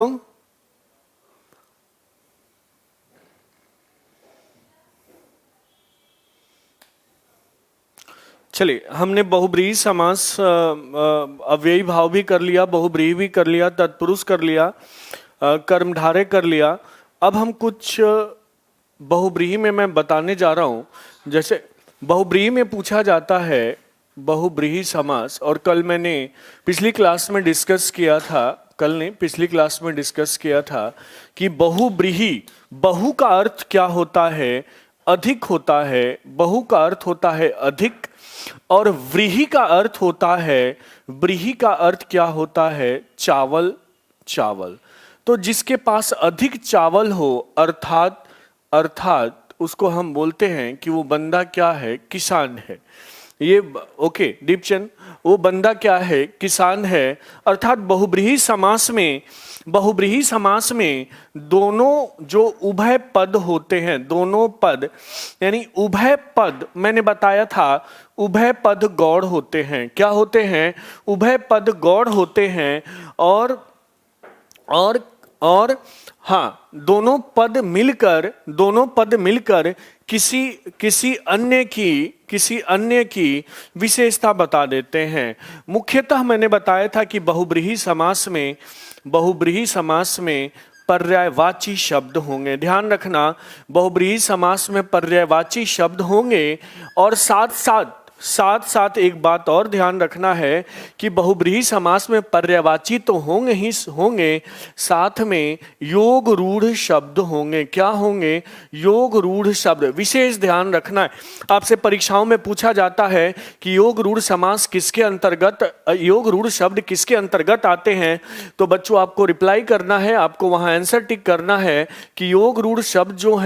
चलिए, हमने बहुब्रीहि समास अव्ययी भाव भी कर लिया, बहुब्रीहि भी कर लिया, तत्पुरुष कर लिया, कर्मधारय कर लिया। अब हम कुछ बहुब्रीहि में मैं बताने जा रहा हूं। जैसे बहुब्रीहि में पूछा जाता है बहुब्रीहि समास, और कल मैंने पिछली क्लास में डिस्कस किया था, पिछली क्लास में डिस्कस किया था कि बहुब्रीहि, बहु का अर्थ क्या होता है? अधिक होता है। बहु का अर्थ होता है अधिक, और व्रीहि का अर्थ होता है, व्रीहि का अर्थ क्या होता है? चावल, चावल। तो जिसके पास अधिक चावल हो, अर्थात उसको हम बोलते हैं कि वो बंदा क्या है? किसान है। ये ओके दीपचंद, वो बंदा क्या है? किसान है। अर्थात बहुब्रीहि समास में दोनों जो उभय पद होते हैं, दोनों पद यानी उभय पद, मैंने बताया था उभय पद गौड़ होते हैं। क्या होते हैं? उभय पद गौड़ होते हैं। और हाँ, दोनों पद मिलकर किसी अन्य की विशेषता बता देते हैं। मुख्यतः मैंने बताया था कि बहुब्रीहि समास में पर्यायवाची शब्द होंगे। ध्यान रखना, बहुब्रीहि समास में पर्यायवाची शब्द होंगे। और साथ एक बात और ध्यान रखना है कि बहुब्रीहि समास में पर्यायवाची तो होंगे, साथ में योग रूढ़ शब्द होंगे। क्या होंगे? योग रूढ़ शब्द। विशेष ध्यान रखना है, आपसे परीक्षाओं में पूछा जाता है कि योग रूढ़ समास किसके अंतर्गत, योग रूढ़ शब्द किसके अंतर्गत आते हैं। तो बच्चों आपको रिप्लाई करना है, आपको वहां आंसर टिक करना है कि योग रूढ़ शब्द जो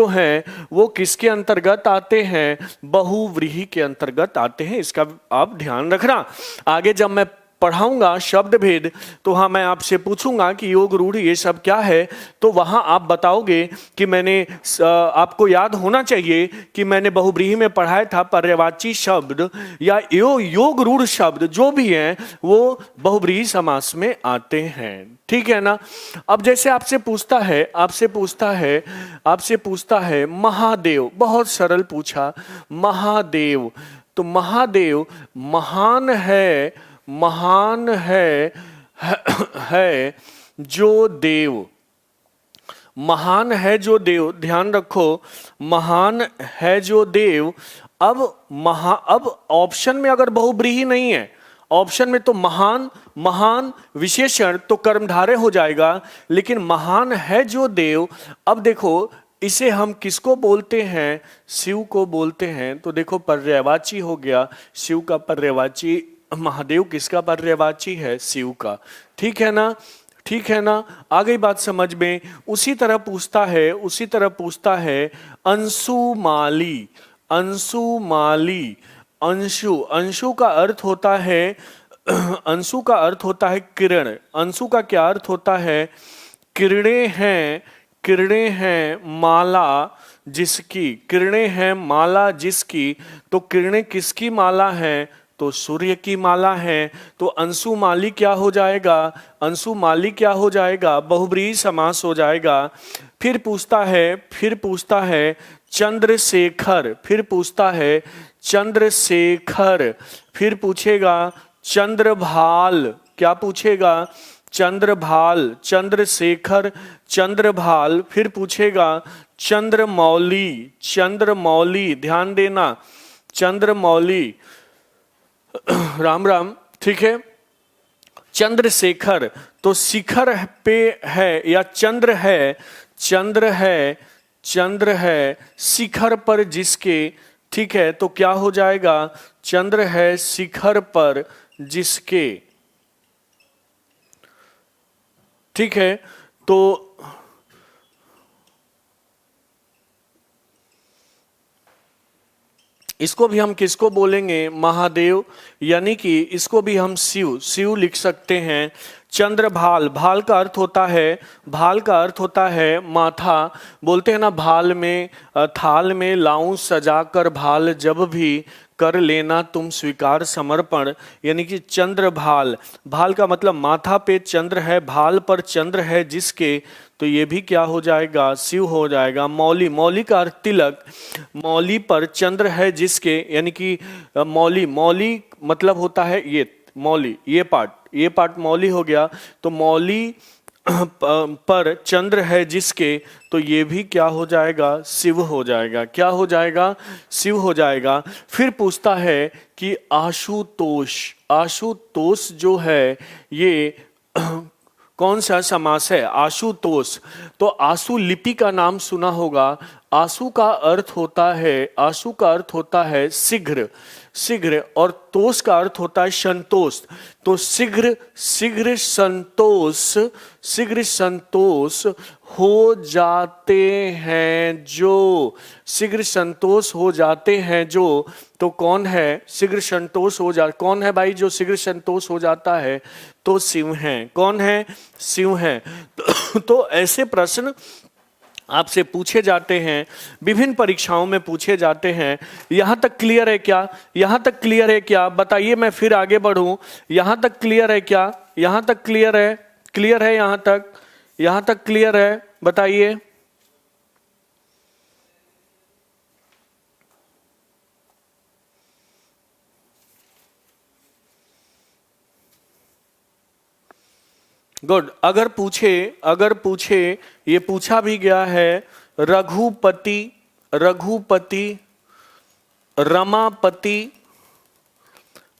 हैं वो किसके अंतर्गत आते हैं? बहुव्रीहि के अंतर्गत आते हैं। इसका आप ध्यान रखना। आगे जब मैं पढ़ाऊंगा शब्द भेद, तो हाँ मैं आपसे पूछूंगा कि योग रूढ़ ये सब क्या है, तो वहां आप बताओगे कि मैंने, आपको याद होना चाहिए कि मैंने बहुब्रीहि में पढ़ाया था पर्यायवाची शब्द या योग रूढ़ शब्द जो भी हैं वो बहुब्रीहि समास में आते हैं। ठीक है ना? अब जैसे आपसे पूछता है महादेव, बहुत सरल पूछा, महादेव। तो महादेव महान है जो देव, महान है जो देव। ध्यान रखो, महान है जो देव। अब ऑप्शन में अगर बहुब्रीहि नहीं है, ऑप्शन में तो महान विशेषण तो कर्मधारय हो जाएगा, लेकिन महान है जो देव। अब देखो, इसे हम किसको बोलते हैं? शिव को बोलते हैं। तो देखो पर्यायवाची हो गया, शिव का पर्यायवाची। महादेव किसका पर्यायवाची है? शिव का। ठीक है ना? आ गई बात समझ में? उसी तरह पूछता है अंशु का अर्थ होता है किरण। अंशु का क्या अर्थ होता है? किरणें हैं माला जिसकी। तो किरणें किसकी माला है? तो सूर्य की माला है। तो अंशुमाली क्या हो जाएगा? बहुब्रीहि समास हो जाएगा। फिर पूछता है चंद्रशेखर, फिर पूछेगा चंद्रभाल। क्या पूछेगा? चंद्रशेखर, चंद्रभाल। फिर पूछेगा चंद्रमौली। ध्यान देना, चंद्रमौली। राम राम। ठीक है, चंद्रशेखर तो शिखर पे है या चंद्र है शिखर पर जिसके। ठीक है, तो क्या हो जाएगा? चंद्र है शिखर पर जिसके। ठीक है, तो इसको भी हम किसको बोलेंगे? महादेव, यानी कि इसको भी हम शिव लिख सकते हैं। चंद्रभाल, भाल का अर्थ होता है माथा। बोलते हैं ना, थाल में लाऊं सजाकर भाल, जब भी कर लेना तुम स्वीकार समर्पण, यानी कि चंद्र भाल, भाल का मतलब माथा पे चंद्र है, भाल पर चंद्र है जिसके, तो ये भी क्या हो जाएगा, शिव हो जाएगा। मौली, मौली का अर्थ तिलक, मौली पर चंद्र है जिसके, यानी कि मौली, मौली मतलब होता है ये मौली, ये पार्ट मौली हो गया, तो मौली पर चंद्र है जिसके, तो ये भी क्या हो जाएगा, शिव हो जाएगा। क्या हो जाएगा, शिव हो जाएगा। फिर पूछता है कि आशुतोष, आशुतोष जो है ये कौन सा समास है, आशुतोष। तो आशु लिपि का नाम सुना होगा। आशु का अर्थ होता है, आशु का अर्थ होता है शीघ्र, शीघ्र, और तोष का अर्थ होता है संतोष। तो शीघ्र, शीघ्र संतोष, शीघ्र संतोष हो जाते हैं जो, शीघ्र संतोष हो जाते हैं जो, तो कौन है शीघ्र संतोष हो जा, कौन है भाई जो शीघ्र संतोष हो जाता है, तो शिव हैं। कौन है, शिव हैं। तो ऐसे प्रश्न आपसे पूछे जाते हैं, विभिन्न परीक्षाओं में पूछे जाते हैं। यहां तक क्लियर है क्या, यहां तक क्लियर है क्या, बताइए, मैं फिर आगे बढ़ूं। यहां तक क्लियर है क्या, यहां तक क्लियर है, क्लियर है यहां तक, यहां तक क्लियर है, बताइए। गुड। अगर पूछे ये पूछा भी गया है, रघुपति, रघुपति, रमापति,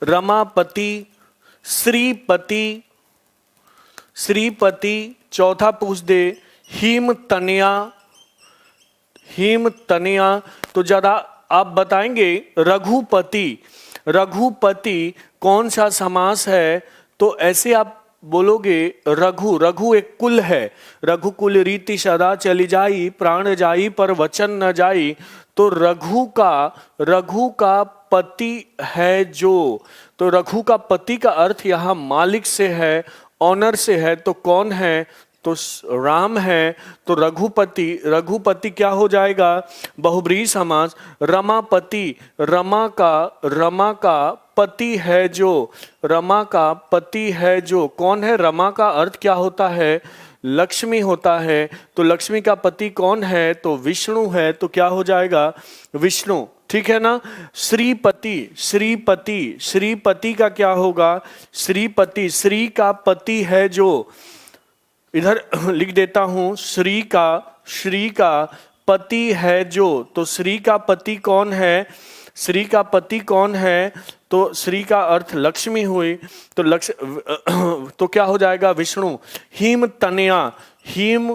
रमापति, श्रीपति, श्रीपति, चौथा पूछ they him Tanaya, him Tanaya, तो जरा आप बताएंगे रघुपति, रघुपति कौन सा समास है, तो ऐसे आप बोलोगे रघु, रघु एक कुल है, रघुकुल रीति सदा चली जाई, प्राण जाई पर वचन न जाई, तो रघु का पति है जो, तो रघु का पति का अर्थ यहाँ मालिक से है, ऑनर से है, तो कौन है, तो राम है। तो रघुपति, रघुपति क्या हो जाएगा, बहुब्रीहि समास। रमापति, रमा का पति है जो, रमा का पति है जो, कौन है, रमा का अर्थ क्या होता है, लक्ष्मी होता है, तो लक्ष्मी का पति कौन है, तो विष्णु है, तो क्या हो जाएगा, विष्णु। ठीक है ना। श्रीपति, श्रीपति, श्रीपति का क्या होगा, श्रीपति, श्री का पति है जो, इधर लिख देता हूं, श्री का पति है जो, तो श्री का पति कौन है, श्री का पति कौन है, तो श्री का अर्थ लक्ष्मी हुई, तो तो क्या हो जाएगा, विष्णु। हिम तनया, हिम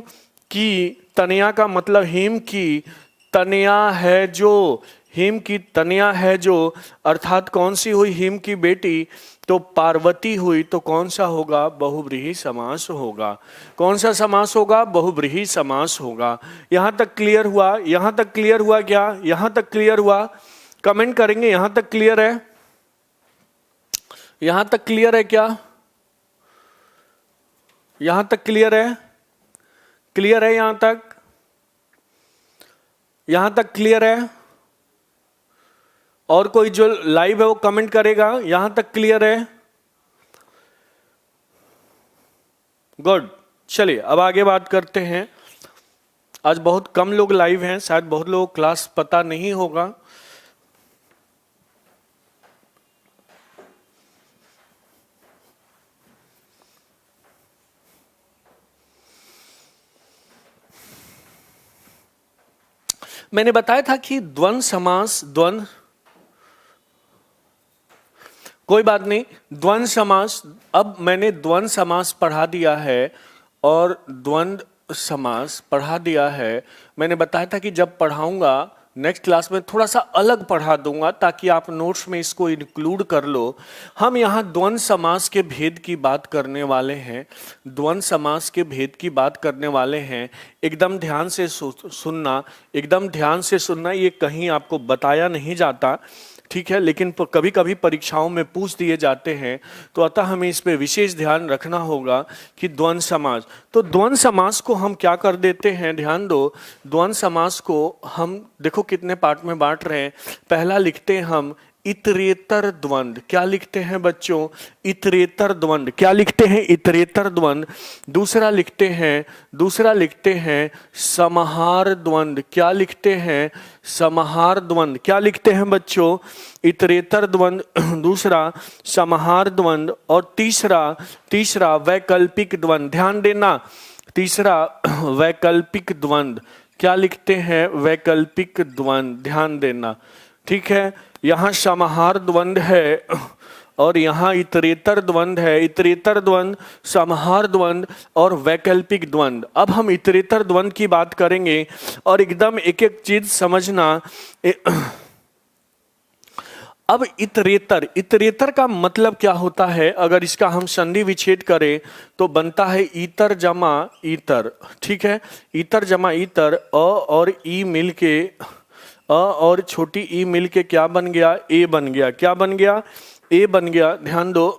की, तनया का मतलब हिम की तनया है जो, हिम की तनया है जो, अर्थात कौन सी हुई, हिम की बेटी, तो पार्वती हुई, तो कौन सा होगा, बहुब्रीहि समास होगा। कौन सा समास होगा, बहुब्रीहि समास होगा। यहां तक क्लियर हुआ, यहां तक क्लियर हुआ क्या, यहां तक क्लियर हुआ, कमेंट करेंगे यहां तक क्लियर है, यहां तक क्लियर है क्या, यहां तक क्लियर है, क्लियर है यहां तक, यहां तक क्लियर है। और कोई जो लाइव है वो कमेंट करेगा, यहां तक क्लियर है। गुड, चलिए अब आगे बात करते हैं। आज बहुत कम लोग लाइव हैं, शायद बहुत लोग क्लास पता नहीं होगा। मैंने बताया था कि द्वंद्व समास, द्वंद्व, कोई बात नहीं, द्वंद्व समास, अब मैंने द्वंद्व समास पढ़ा दिया है और द्वंद्व समास पढ़ा दिया है। मैंने बताया था कि जब पढ़ाऊंगा नेक्स्ट क्लास में थोड़ा सा अलग पढ़ा दूंगा ताकि आप नोट्स में इसको इंक्लूड कर लो। हम यहाँ द्वंद्व समास के भेद की बात करने वाले हैं, द्वंद्व समास के भेद की बात करने वाले हैं। एकदम ध्यान से सुनना, एकदम ध्यान से सुनना, ये कहीं आपको बताया नहीं जाता, ठीक है, लेकिन कभी कभी परीक्षाओं में पूछ दिए जाते हैं, तो अतः हमें इस पे विशेष ध्यान रखना होगा कि द्वंद्व समास। तो द्वंद्व समास को हम क्या कर देते हैं, ध्यान दो, द्वंद्व समास को हम देखो कितने पार्ट में बांट रहे हैं। पहला लिखते हैं हम इतरेतर द्वंद। क्या लिखते हैं बच्चों? इतरेतर द्वंद। क्या लिखते हैं? इतरेतर द्वंद। दूसरा लिखते हैं समाहार द्वंद। क्या लिखते हैं? समाहार द्वंद। क्या लिखते हैं बच्चों? इतरेतर द्वंद, दूसरा समाहार द्वंद, और तीसरा वैकल्पिक द्वंद। ध्यान देना, तीसरा वैकल्पिक द्वंद। क्या लिखते हैं? वैकल्पिक द्वंद। ध्यान देना, ठीक है। यहां समाहार द्वंद है और यहां इतरेतर द्वंद है। इतरेतर द्वंद, समाहार द्वंद और वैकल्पिक द्वंद। अब हम इतरेतर द्वंद की बात करेंगे और एकदम एक एक चीज समझना। अब इतरेतर का मतलब क्या होता है? अगर इसका हम संधि विच्छेद करें तो बनता है ईतर जमा ईतर, ठीक है। ईतर जमा ईतर, अ और ई मिलके, अ और छोटी ई मिलके क्या बन गया? ए बन गया। क्या बन गया? ए बन गया। ध्यान दो,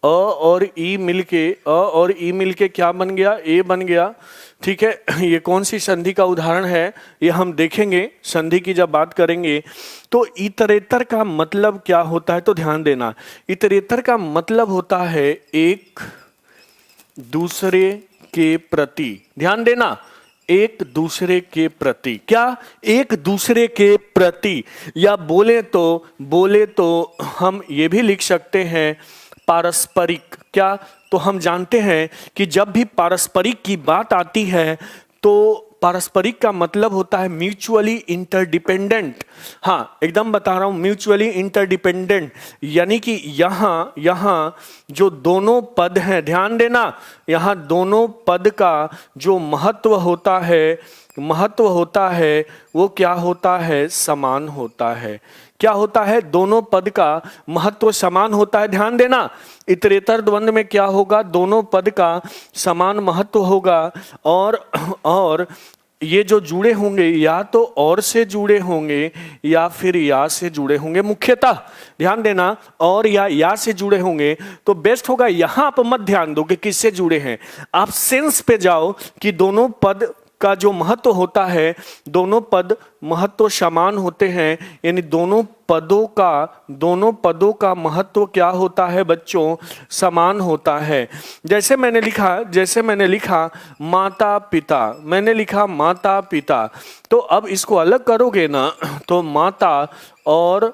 अ और ई मिलके क्या बन गया? ए बन गया, ठीक है। ये कौन सी संधि का उदाहरण है ये हम देखेंगे संधि की जब बात करेंगे। तो इतरेतर का मतलब क्या होता है? तो ध्यान देना, इतरेतर का मतलब होता है एक दूसरे के प्रति। ध्यान देना, एक दूसरे के प्रति। क्या? एक दूसरे के प्रति, या बोले तो हम ये भी लिख सकते हैं पारस्परिक। क्या? तो हम जानते हैं कि जब भी पारस्परिक की बात आती है तो पारस्परिक का मतलब होता है म्यूचुअली इंटरडिपेंडेंट। हाँ, एकदम बता रहा हूं, म्यूचुअली इंटरडिपेंडेंट। यानी कि यहां जो दोनों पद हैं, ध्यान देना, यहां दोनों पद का जो महत्व होता है वो क्या होता है? समान होता है। क्या होता है? दोनों पद का महत्व समान होता है। ध्यान देना, इतरेतर द्वंद में क्या होगा? दोनों पद का समान महत्व होगा। और ये जो जुड़े होंगे या तो और से जुड़े होंगे या फिर या से जुड़े होंगे। मुख्यतः ध्यान देना, और या से जुड़े होंगे तो बेस्ट होगा। यहां आप मत ध्यान दो कि किससे जुड़े हैं, आप सेंस पे जाओ कि दोनों पद का जो महत्व होता है, दोनों पद महत्व समान होते हैं। यानी दोनों पदों का महत्व क्या होता है बच्चों? समान होता है। जैसे मैंने लिखा माता पिता, मैंने लिखा माता पिता। तो अब इसको अलग करोगे ना तो माता और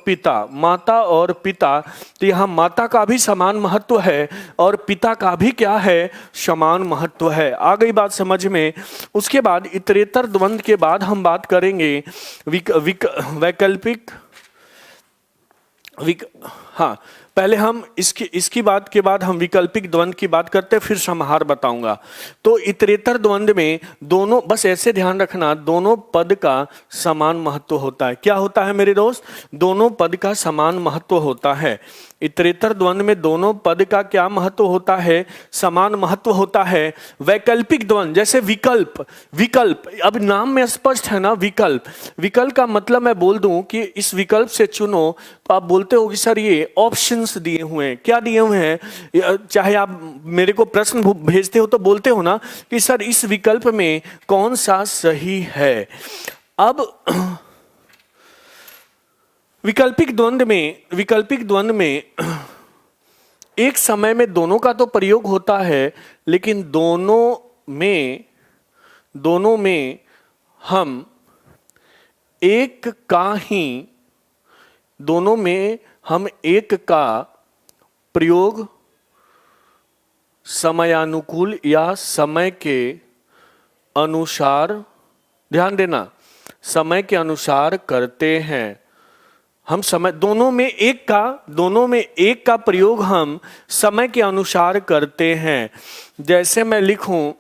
पिता, माता और पिता। तो यहाँ माता का भी समान महत्व है और पिता का भी क्या है? समान महत्व है। आ गई बात समझ में? उसके बाद इतरेतर द्वंद के बाद हम बात करेंगे वैकल्पिक। हाँ, पहले हम इसकी बात के बाद हम विकल्पिक द्वंद की बात करते हैं, फिर समाहार बताऊंगा। तो इतरेतर द्वंद में दोनों, बस ऐसे ध्यान रखना, दोनों पद का समान महत्व होता है। क्या होता है मेरे दोस्त? दोनों पद का समान महत्व होता है। इतरेतर द्वंद में दोनों पद का क्या महत्व होता है? समान महत्व होता है। वैकल्पिक द्वंद जैसे विकल्प, अब नाम में स्पष्ट है ना, विकल्प का मतलब मैं बोल दूं कि इस विकल्प से चुनो, तो आप बोलते हो कि सर ये ऑप्शंस दिए हुए हैं। क्या दिए हुए हैं? चाहे आप मेरे को प्रश्न भेजते हो तो बोलते हो ना कि सर इस विकल्प में कौन सा सही है। अब विकल्पिक द्वंद में एक समय में दोनों का तो प्रयोग होता है, लेकिन दोनों में हम एक का प्रयोग समयानुकूल या समय के अनुसार, ध्यान देना, समय के अनुसार करते हैं। हम समय दोनों में एक का प्रयोग हम समय के अनुसार करते हैं। जैसे मैं लिखूं,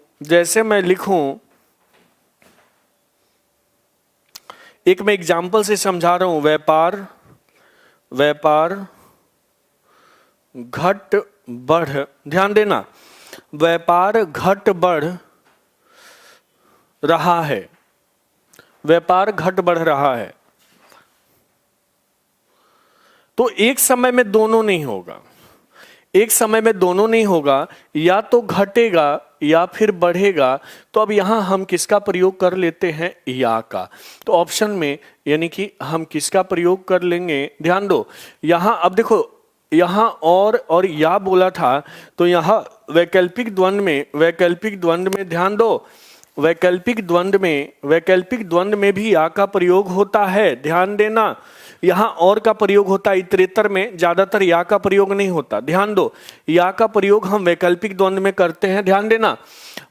एक मैं एग्जाम्पल से समझा रहा हूं। व्यापार घट बढ़, ध्यान देना, व्यापार घट बढ़ रहा है, व्यापार घट बढ़ रहा है। तो एक समय में दोनों नहीं होगा, एक समय में दोनों नहीं होगा, या तो घटेगा या फिर बढ़ेगा। तो अब यहाँ हम किसका प्रयोग कर लेते हैं, या का। तो ऑप्शन में यानी कि हम किसका प्रयोग कर लेंगे, ध्यान दो यहाँ। अब देखो यहाँ और या बोला था, तो यहाँ वैकल्पिक द्वंद्व में ध्यान दो, वैकल्पिक द्वंद्व में भी या का प्रयोग होता है, ध्यान देना। यहाँ और का प्रयोग होता है, इतरेतर में ज्यादातर या का प्रयोग नहीं होता, ध्यान दो। या का प्रयोग हम वैकल्पिक द्वंद्व में करते हैं, ध्यान देना।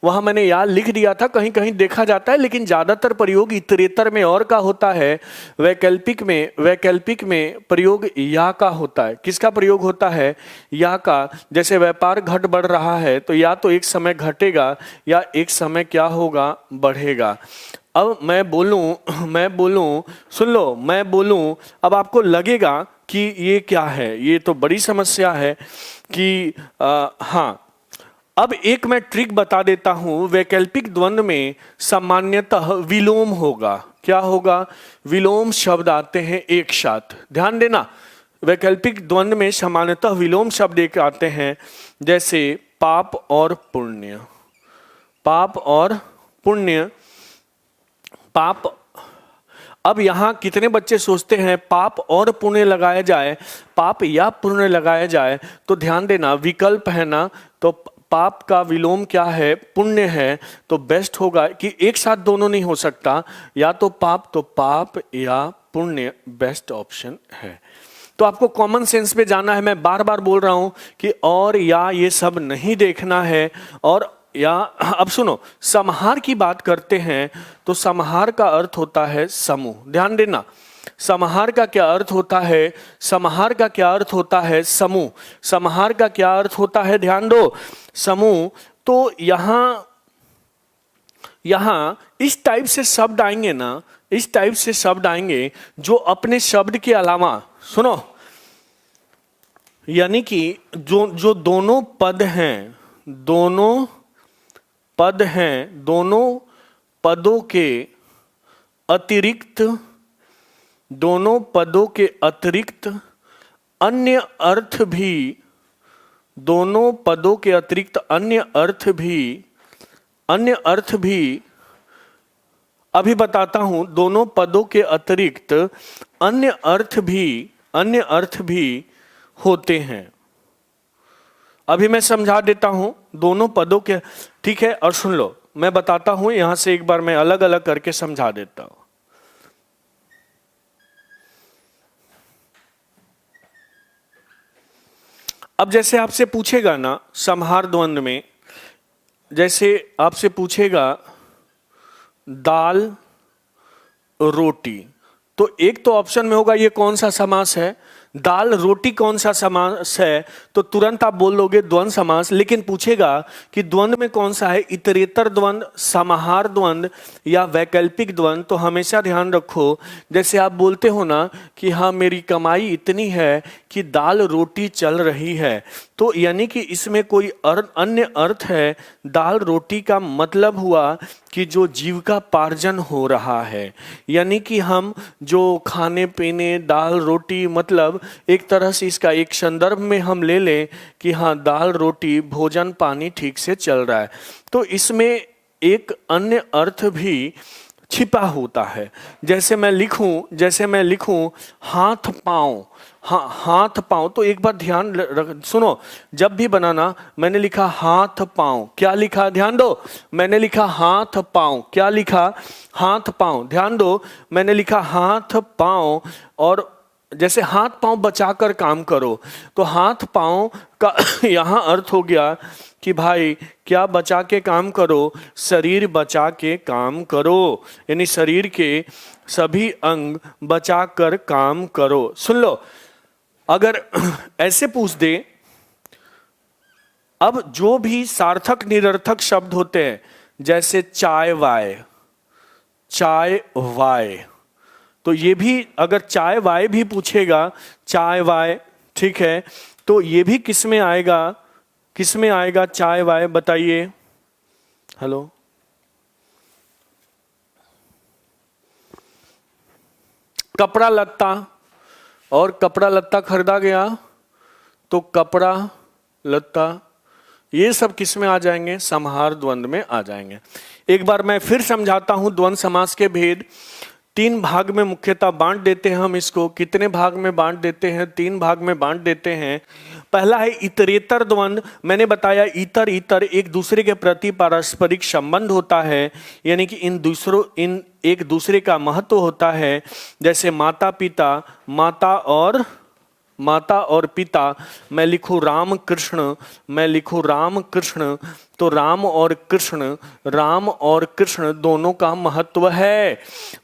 वहां मैंने या लिख दिया था, कहीं कहीं देखा जाता है, लेकिन ज्यादातर प्रयोग इतरेतर में और का होता है, वैकल्पिक में प्रयोग या का होता है। किसका प्रयोग होता है, या का। जैसे व्यापार घट बढ़ रहा है, तो या तो एक समय घटेगा या एक समय क्या होगा, बढ़ेगा। अब मैं बोलूं, सुन लो, मैं बोलूं, अब आपको लगेगा कि ये क्या है, ये तो बड़ी समस्या है कि हाँ। अब एक मैं ट्रिक बता देता हूं, वैकल्पिक द्वंद्व में सामान्यतः विलोम होगा। क्या होगा, विलोम शब्द आते हैं एक साथ, ध्यान देना। वैकल्पिक द्वंद्व में सामान्यतः विलोम शब्द एक आते हैं, जैसे पाप और पुण्य। पाप। अब यहां कितने बच्चे सोचते हैं पाप और पुण्य लगाया जाए, पाप या पुण्य लगाया जाए, तो ध्यान देना विकल्प है ना, तो पाप का विलोम क्या है, पुण्य है। तो बेस्ट होगा कि एक साथ दोनों नहीं हो सकता, या तो पाप या पुण्य बेस्ट ऑप्शन है। तो आपको कॉमन सेंस पे जाना है। मैं बार बार बोल रहा हूं कि और या ये सब नहीं देखना है। और या अब सुनो, समाहार की बात करते हैं तो समाहार का अर्थ होता है समूह, ध्यान देना। समाहार का क्या अर्थ होता है, समाहार का क्या अर्थ होता है, समूह। समाहार का क्या अर्थ होता है, ध्यान दो, समूह। तो यहां इस टाइप से शब्द आएंगे ना, इस टाइप से शब्द आएंगे जो अपने शब्द के अलावा, सुनो, यानी कि जो दोनों पद हैं, दोनों पदों के अतिरिक्त, दोनों पदों के अतिरिक्त अन्य अर्थ भी, दोनों पदों के अतिरिक्त अन्य अर्थ भी, अभी बताता हूं, दोनों पदों के अतिरिक्त अन्य अर्थ भी होते हैं। अभी मैं समझा देता हूं दोनों पदों के, ठीक है। और सुन लो, मैं बताता हूं यहां से एक बार मैं अलग अलग करके समझा देता हूं। अब जैसे आपसे पूछेगा ना समाहार द्वंद्व में, जैसे आपसे पूछेगा दाल रोटी, तो एक तो ऑप्शन में होगा ये कौन सा समास है, दाल रोटी कौन सा समास है, तो तुरंत आप बोल लोगे द्वंद्व समास। लेकिन पूछेगा कि द्वंद्व में कौन सा है, इतरेतर द्वंद्व, समाहार द्वंद्व या वैकल्पिक द्वंद्व। तो हमेशा ध्यान रखो, जैसे आप बोलते हो ना कि हाँ मेरी कमाई इतनी है कि दाल रोटी चल रही है, तो यानी कि इसमें कोई अन्य अर्थ है। दाल रोटी का मतलब हुआ कि जो जीविकापार्जन हो रहा है, यानी कि हम जो खाने पीने, दाल रोटी, मतलब एक तरह से इसका एक संदर्भ में हम ले लें कि हाँ दाल रोटी, भोजन पानी ठीक से चल रहा है। तो इसमें एक अन्य अर्थ भी छिपा होता है। जैसे मैं लिखूं हाथ पांव, हाथ पांव, तो एक बार ध्यान सुनो, जब भी बनाना, मैंने लिखा हाथ पांव, क्या लिखा, ध्यान दो, मैंने लिखा हाथ पांव, क्या लिखा, हाथ पांव, ध्यान दो, मैंने लिखा हाथ पांव। और जैसे हाथ पांव बचाकर काम करो, तो हाथ पांव का यहां अर्थ हो गया कि भाई क्या बचा के काम करो, शरीर बचा के काम करो, यानी शरीर के सभी अंग बचा कर काम करो। सुन लो, अगर ऐसे पूछ दे, अब जो भी सार्थक निरर्थक शब्द होते हैं, जैसे चाय वाय, तो ये भी अगर चाय वाय भी पूछेगा, चाय वाय, ठीक है, तो ये भी किस में आएगा चाय वाय, बताइए, हेलो। कपड़ा लत्ता, और कपड़ा लत्ता खरीदा गया, तो कपड़ा लता, ये सब किस में आ जाएंगे? समाहार द्वंद्व में आ जाएंगे। एक बार मैं फिर समझाता हूं द्वंद्व समास के भेद। 3 भाग में मुख्यतः बांट देते हैं हम इसको। कितने भाग में बांट देते हैं? 3 भाग में बांट देते हैं। पहला है इतरेतर द्वंद्व। मैंने बताया इतर इतर एक दूसरे के प्रति पारस्परिक संबंध होता है, यानी कि इन एक दूसरे का महत्व होता है। जैसे माता पिता, माता और पिता। मैं लिखूं राम कृष्ण, मैं लिखूं राम कृष्ण, तो राम और कृष्ण दोनों का महत्व है।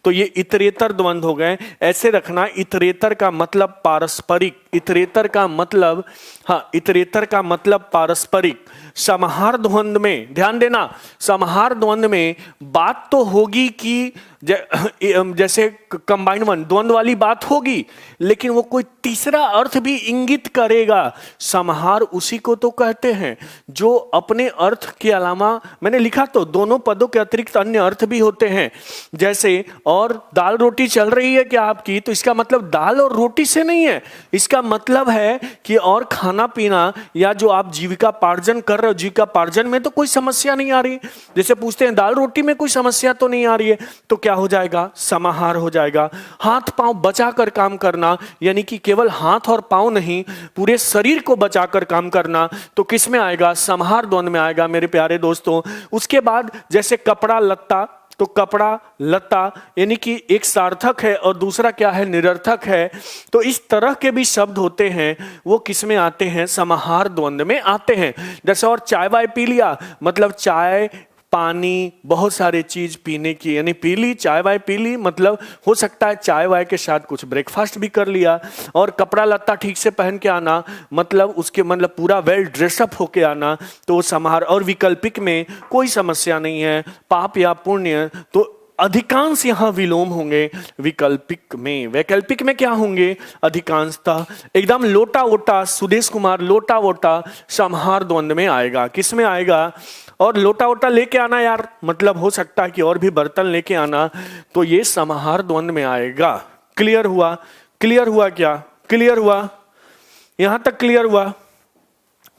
तो ये इतरेतर द्वंद्व हो गए। ऐसे रखना, इतरेतर का मतलब पारस्परिक, इतरेतर का मतलब, हाँ, इतरेतर का मतलब पारस्परिक। समाहार द्वंद्व में ध्यान देना, समाहार द्वंद्व में बात तो होगी कि जैसे कंबाइंड वन द्वंद्व वाली बात होगी, लेकिन वो कोई तीसरा अर्थ भी इंगित करेगा। समाहार उसी को तो कहते हैं जो अपने अर्थ के अलावा, मैंने लिखा तो दोनों पदों के अतिरिक्त अन्य अर्थ भी होते हैं। जैसे और दाल रोटी चल रही है क्या आपकी, तो इसका मतलब दाल और रोटी से नहीं है। इसका मतलब है कि और खाना पीना या जो आप जीविका पार्जन कर रहे हो, जीविका पार्जन में तो कोई समस्या नहीं आ रही। जैसे पूछते हैं दाल रोटी में कोई समस्या तो नहीं आ रही है, तो क्या हो जाएगा? समाहार हो जाएगा। हाथ पांव बचाकर काम करना, यानी कि केवल हाथ और पांव नहीं, पूरे शरीर को बचाकर काम करना, तो किस में आएगा? समाहार द्वंद्व में आएगा मेरे प्यारे दोस्तों। उसके बाद जैसे कपड़ा लत्ता, तो कपड़ा लत्ता यानी कि एक सार्थक है और दूसरा क्या है? निरर्थक है। तो इस तरह के भी शब्द होते हैं, वो किस में आते हैं? समाहार द्वंद्व में आते हैं। जैसे और चाय वाय पी लिया, मतलब चाय पानी बहुत सारे चीज पीने की, यानी पी ली, चाय वाय पी ली, मतलब हो सकता है चाय वाय के साथ कुछ ब्रेकफास्ट भी कर लिया। और कपड़ा लत्ता ठीक से पहन के आना, मतलब उसके मतलब पूरा वेल ड्रेसअप होके आना, तो समाहार। और विकल्पिक में कोई समस्या नहीं है, पाप या पुण्य, तो अधिकांश यहां विलोम होंगे विकल्पिक में। वैकल्पिक में क्या होंगे? अधिकांशतः। एकदम लोटा वोटा, सुदेश कुमार, लोटा वोटा समाहार द्वंद्व में आएगा। किस में आएगा? और लोटा वोटा लेके आना यार, मतलब हो सकता है कि और भी बर्तन लेके आना, तो ये समाहार द्वंद्व में आएगा। क्लियर हुआ? क्लियर हुआ क्या? क्लियर हुआ? यहां तक क्लियर हुआ?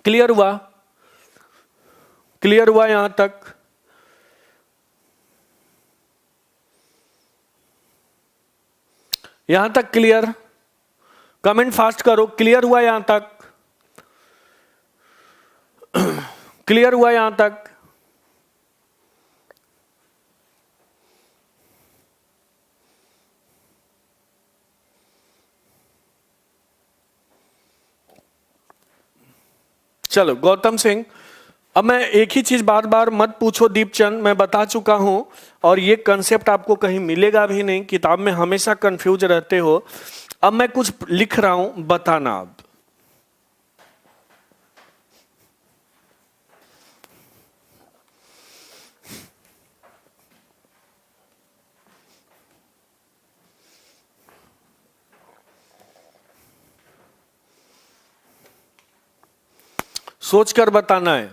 क्लियर हुआ? क्लियर हुआ यहां तक? यहां तक क्लियर? कमेंट फास्ट करो, क्लियर हुआ यहां तक? क्लियर हुआ यहां तक? चलो गौतम सिंह, अब मैं एक ही चीज बार बार मत पूछो दीपचंद, मैं बता चुका हूं, और ये कंसेप्ट आपको कहीं मिलेगा भी नहीं, किताब में हमेशा कंफ्यूज रहते हो। अब मैं कुछ लिख रहा हूं, बताना अब। सोचकर बताना है।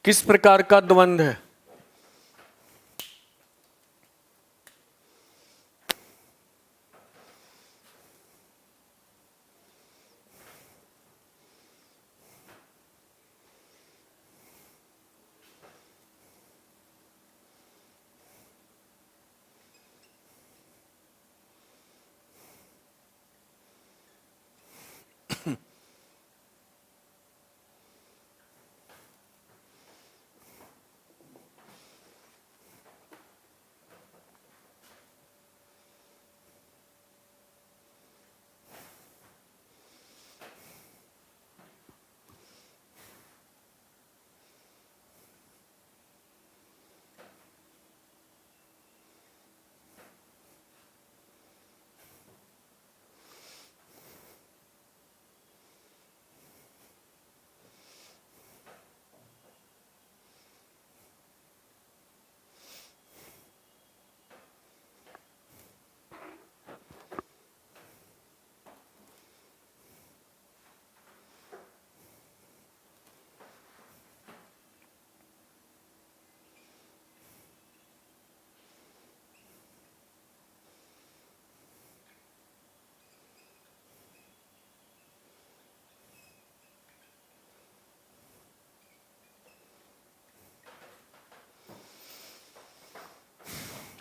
किस प्रकार का द्वंद्व है?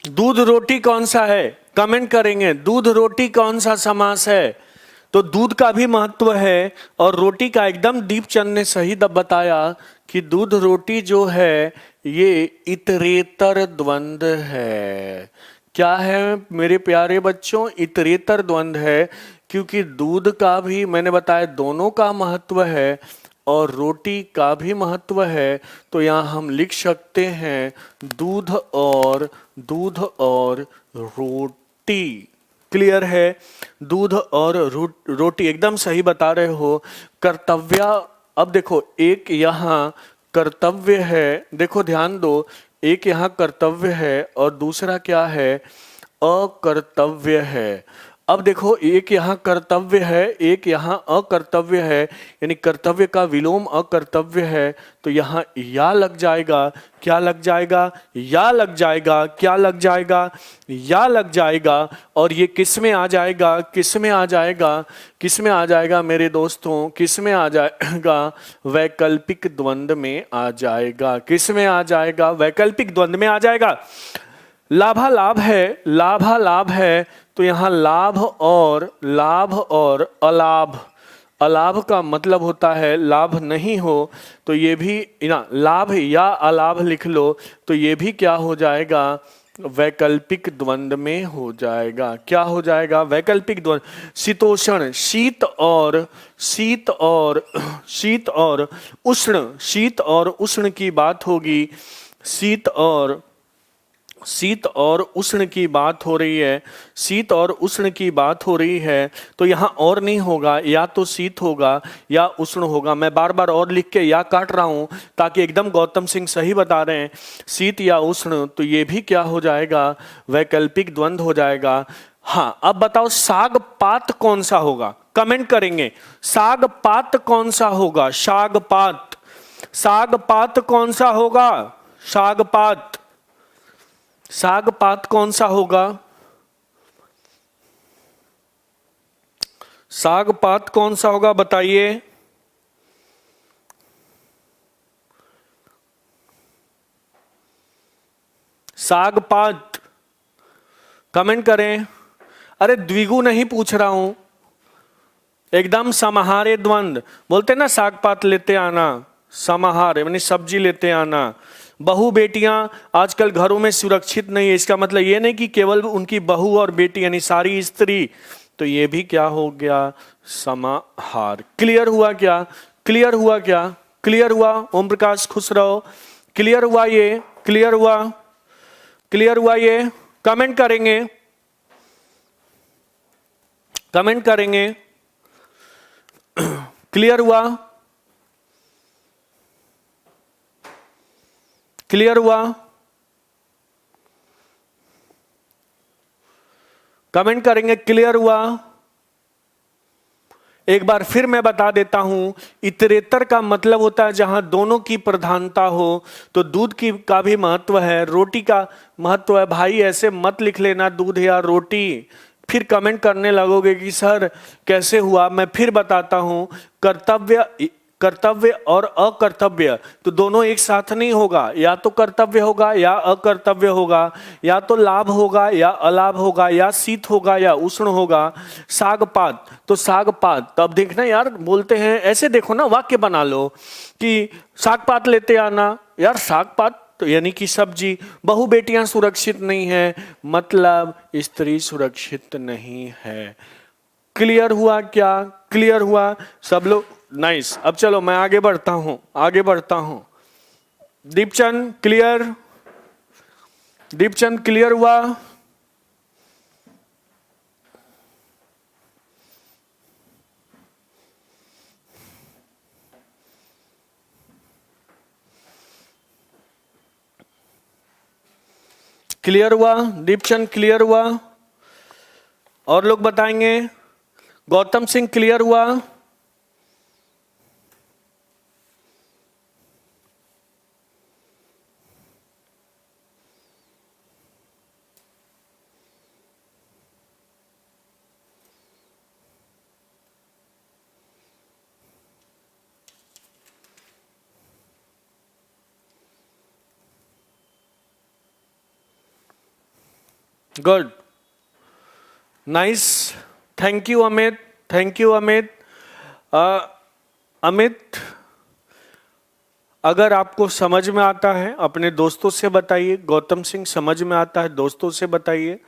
दूध रोटी कौन सा है? कमेंट करेंगे दूध रोटी कौन सा समास है। तो दूध का भी महत्व है और रोटी का। एकदम दीपचंद ने सही बताया कि दूध रोटी जो है ये इतरेतर द्वंद्व है। क्या है मेरे प्यारे बच्चों? इतरेतर द्वंद्व है, क्योंकि दूध का भी मैंने बताया दोनों का महत्व है और रोटी का भी महत्व है। तो यहाँ हम लिख सकते हैं दूध और रोटी। क्लियर है? दूध और रोटी एकदम सही बता रहे हो। कर्तव्य, अब देखो एक यहाँ कर्तव्य है, देखो ध्यान दो, एक यहाँ कर्तव्य है और दूसरा क्या है? अकर्तव्य है। अब देखो एक यहाँ कर्तव्य है, एक यहाँ अकर्तव्य है, यानी कर्तव्य का विलोम अकर्तव्य है। तो यहाँ या लग जाएगा। क्या लग जाएगा? या लग जाएगा। क्या लग जाएगा? या लग जाएगा। और ये किस में आ जाएगा? किस में आ जाएगा? किस में आ जाएगा मेरे दोस्तों? किस में आ जाएगा? वैकल्पिक द्वंद्व में आ जाएगा। किस में आ जाएगा? वैकल्पिक द्वंद्व में आ जाएगा। लाभालाभ है, लाभालाभ है, तो यहाँ लाभ और अलाभ। अलाभ का मतलब होता है लाभ नहीं हो, तो ये भी ना लाभ या अलाभ लिख लो, तो ये भी क्या हो जाएगा? वैकल्पिक द्वंद्व में हो जाएगा। क्या हो जाएगा? वैकल्पिक द्वंद्व। शीतोष्ण, शीत और उष्ण, शीत और उष्ण की बात होगी। शीत और उष्ण की बात हो रही है, शीत और उष्ण की बात हो रही है। तो यहाँ और नहीं होगा, या तो शीत होगा या उष्ण होगा। मैं बार बार और लिख के या काट रहा हूं ताकि एकदम गौतम सिंह सही बता रहे हैं, शीत या उष्ण। तो ये भी क्या हो जाएगा? वैकल्पिक द्वंद्व हो जाएगा। हाँ, अब बताओ साग पात कौन सा होगा? कमेंट करेंगे साग पात कौन सा होगा? साग पात, साग पात कौन सा होगा? साग पात, साग पात कौन सा होगा? साग पात कौन सा होगा बताइए। साग पात कमेंट करें। अरे द्विगु नहीं पूछ रहा हूं, एकदम समाहारे द्वंद्व बोलते ना, साग पात लेते आना, समाहार यानी सब्जी लेते आना। बहू बेटियां आजकल घरों में सुरक्षित नहीं है, इसका मतलब ये नहीं कि केवल उनकी बहू और बेटी यानी सारी स्त्री। तो ये भी क्या हो गया? समाहार। क्लियर हुआ क्या? क्लियर हुआ क्या? क्लियर हुआ? ओम प्रकाश खुश रहो। क्लियर हुआ ये? क्लियर हुआ? क्लियर हुआ ये? कमेंट करेंगे, कमेंट करेंगे। क्लियर हुआ? क्लियर हुआ? कमेंट करेंगे क्लियर हुआ? एक बार फिर मैं बता देता हूं, इतरेतर का मतलब होता है जहां दोनों की प्रधानता हो। तो दूध की का भी महत्व है, रोटी का महत्व है। भाई ऐसे मत लिख लेना दूध या रोटी, फिर कमेंट करने लगोगे कि सर कैसे हुआ। मैं फिर बताता हूं, कर्तव्य और अकर्तव्य तो दोनों एक साथ नहीं होगा। या तो कर्तव्य होगा या अकर्तव्य होगा, या तो लाभ होगा या अलाभ होगा, या शीत होगा या उष्ण होगा। सागपात तो सागपात, तब देखना यार बोलते हैं ऐसे, देखो ना वाक्य बना लो कि सागपात लेते आना। यार सागपात तो यानी कि सब्जी। बहु बेटियां सुरक्षित नहीं है, मतलब स्त्री सुरक्षित नहीं है। क्लियर हुआ क्या? क्लियर हुआ सब लोग? नाइस। अब चलो मैं आगे बढ़ता हूं, आगे बढ़ता हूं। दीपचंद क्लियर? दीपचंद क्लियर हुआ? क्लियर हुआ? दीपचंद क्लियर हुआ? और लोग बताएंगे? गौतम सिंह क्लियर हुआ? Good, nice, thank you Amit, thank you Amit. Amit, अगर आपको समझ में आता है अपने दोस्तों से बताइए। गौतम सिंह, समझ में आता है दोस्तों से बताइए।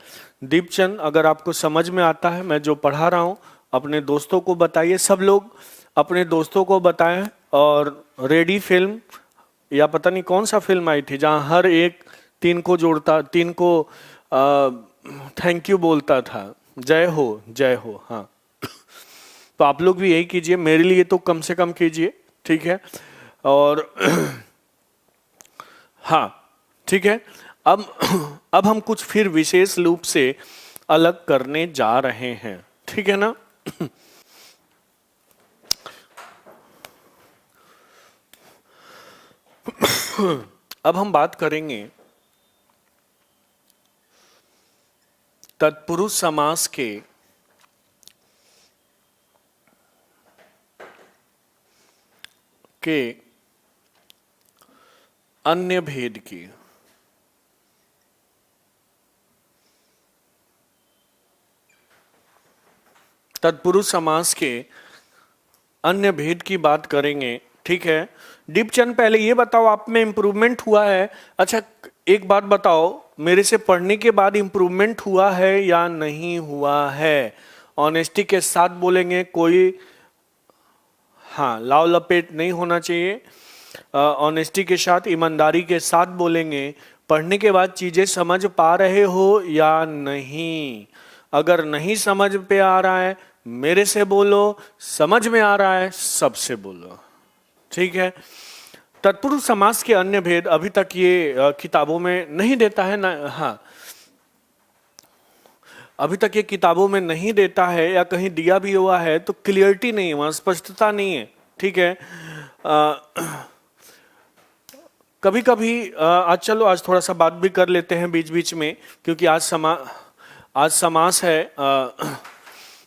दीपचंद, अगर आपको समझ में आता है मैं जो पढ़ा रहा हूं अपने दोस्तों को बताइए। सब लोग अपने दोस्तों को बताएं। और रेडी फिल्म या पता नहीं कौन सा फिल्म आई थी जहां हर एक तीन को जोड़ता, तीन को थैंक यू बोलता था, जय हो जय हो। हाँ, तो आप लोग भी यही कीजिए, मेरे लिए तो कम से कम कीजिए, ठीक है। और हाँ, ठीक है। अब हम कुछ फिर विशेष रूप से अलग करने जा रहे हैं, ठीक है ना। अब हम बात करेंगे तत्पुरुष समास के अन्य भेद की। तत्पुरुष समास के अन्य भेद की बात करेंगे, ठीक है। दीपचंद, पहले ये बताओ आप में इंप्रूवमेंट हुआ है? अच्छा, एक बात बताओ, मेरे से पढ़ने के बाद इंप्रूवमेंट हुआ है या नहीं हुआ है? ऑनेस्टी के साथ बोलेंगे, कोई हाँ लाव लपेट नहीं होना चाहिए। ऑनेस्टी के साथ, ईमानदारी के साथ बोलेंगे, पढ़ने के बाद चीजें समझ पा रहे हो या नहीं। अगर नहीं समझ पे आ रहा है मेरे से बोलो, समझ में आ रहा है सबसे बोलो, ठीक है। तत्पुरुष समास के अन्य भेद अभी तक ये किताबों में नहीं देता है ना। हाँ, अभी तक ये किताबों में नहीं देता है, या कहीं दिया भी हुआ है तो क्लियरिटी नहीं है, वहां स्पष्टता नहीं है, ठीक है। कभी कभी आज चलो, आज थोड़ा सा बात भी कर लेते हैं बीच बीच में, क्योंकि आज समास है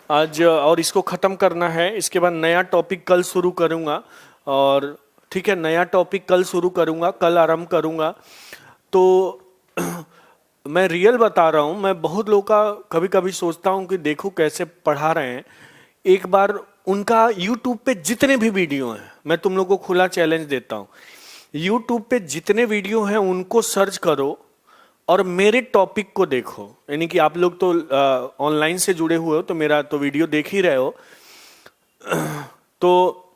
आज, और इसको खत्म करना है। इसके बाद नया टॉपिक कल शुरू करूंगा, और ठीक है, नया टॉपिक कल शुरू करूंगा, कल आरंभ करूंगा। तो मैं रियल बता रहा हूं, मैं बहुत लोगों का कभी कभी सोचता हूं कि देखो कैसे पढ़ा रहे हैं। एक बार उनका यूट्यूब पे जितने भी वीडियो हैं, मैं तुम लोगों को खुला चैलेंज देता हूं, यूट्यूब पे जितने वीडियो हैं उनको सर्च करो और मेरे टॉपिक को देखो। यानी कि आप लोग तो ऑनलाइन से जुड़े हुए हो तो मेरा तो वीडियो देख ही रहे हो, तो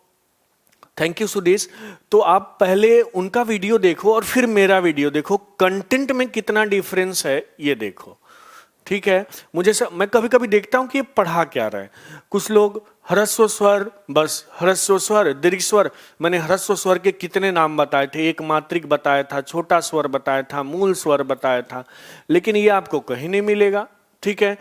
थैंक यू सुदेश। तो आप पहले उनका वीडियो देखो और फिर मेरा वीडियो देखो, कंटेंट में कितना डिफरेंस है ये देखो, ठीक है। मैं कभी कभी देखता हूं कि ये पढ़ा क्या रहा है। कुछ लोग ह्रस्व स्वर, बस ह्रस्व स्वर, दीर्घ स्वर। मैंने ह्रस्व स्वर के कितने नाम बताए थे, एक मात्रिक बताया था, छोटा स्वर बताया था, मूल स्वर बताया था, लेकिन ये आपको कहीं नहीं मिलेगा, ठीक है।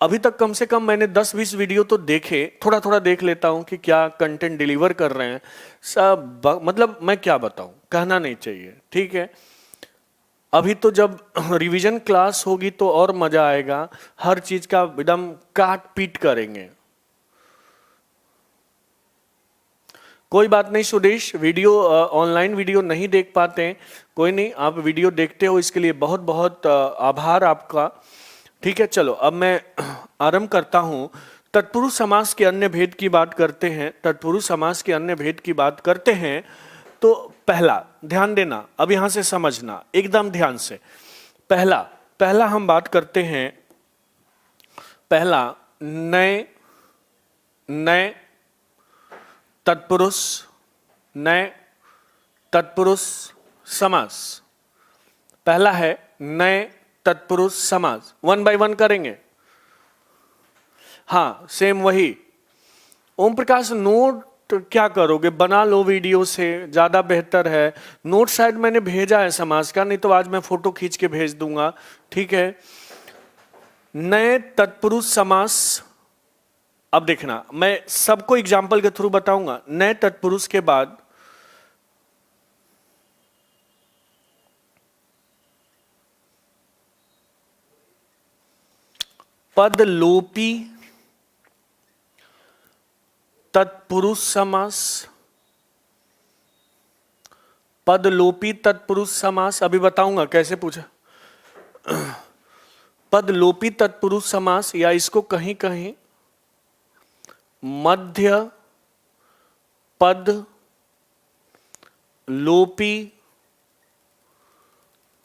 अभी तक कम से कम मैंने 10-20 वीडियो तो देखे, थोड़ा थोड़ा देख लेता हूं कि क्या कंटेंट डिलीवर कर रहे हैं सब। मतलब मैं क्या बताऊं, कहना नहीं चाहिए, ठीक है। अभी तो जब रिवीजन क्लास होगी तो और मजा आएगा, हर चीज का एकदम काट पीट करेंगे। कोई बात नहीं सुदेश, वीडियो ऑनलाइन वीडियो नहीं देख पाते, कोई नहीं, आप वीडियो देखते हो इसके लिए बहुत बहुत आभार आपका, ठीक है। चलो अब मैं आरंभ करता हूं। तत्पुरुष समास के अन्य भेद की बात करते हैं, तत्पुरुष समास के अन्य भेद की बात करते हैं। तो पहला, ध्यान देना, अब यहां से समझना एकदम ध्यान से। पहला हम बात करते हैं, पहला नए तत्पुरुष, नए तत्पुरुष समास। पहला है नए तत्पुरुष समास, 1 बाय 1 करेंगे। हाँ, सेम वही। ओम प्रकाश, नोट क्या करोगे, बना लो वीडियो से, ज्यादा बेहतर है। नोट शायद मैंने भेजा है समास का, नहीं तो आज मैं फोटो खींच के भेज दूंगा, ठीक है। नए तत्पुरुष समास, अब देखना, मैं सबको एग्जाम्पल के थ्रू बताऊंगा। नए तत्पुरुष के बाद पदलोपी तत्पुरुष समास, पदलोपी तत्पुरुष समास, अभी बताऊंगा कैसे पूछा। पद लोपी तत्पुरुष समास, या इसको कहीं कहीं मध्य पद लोपी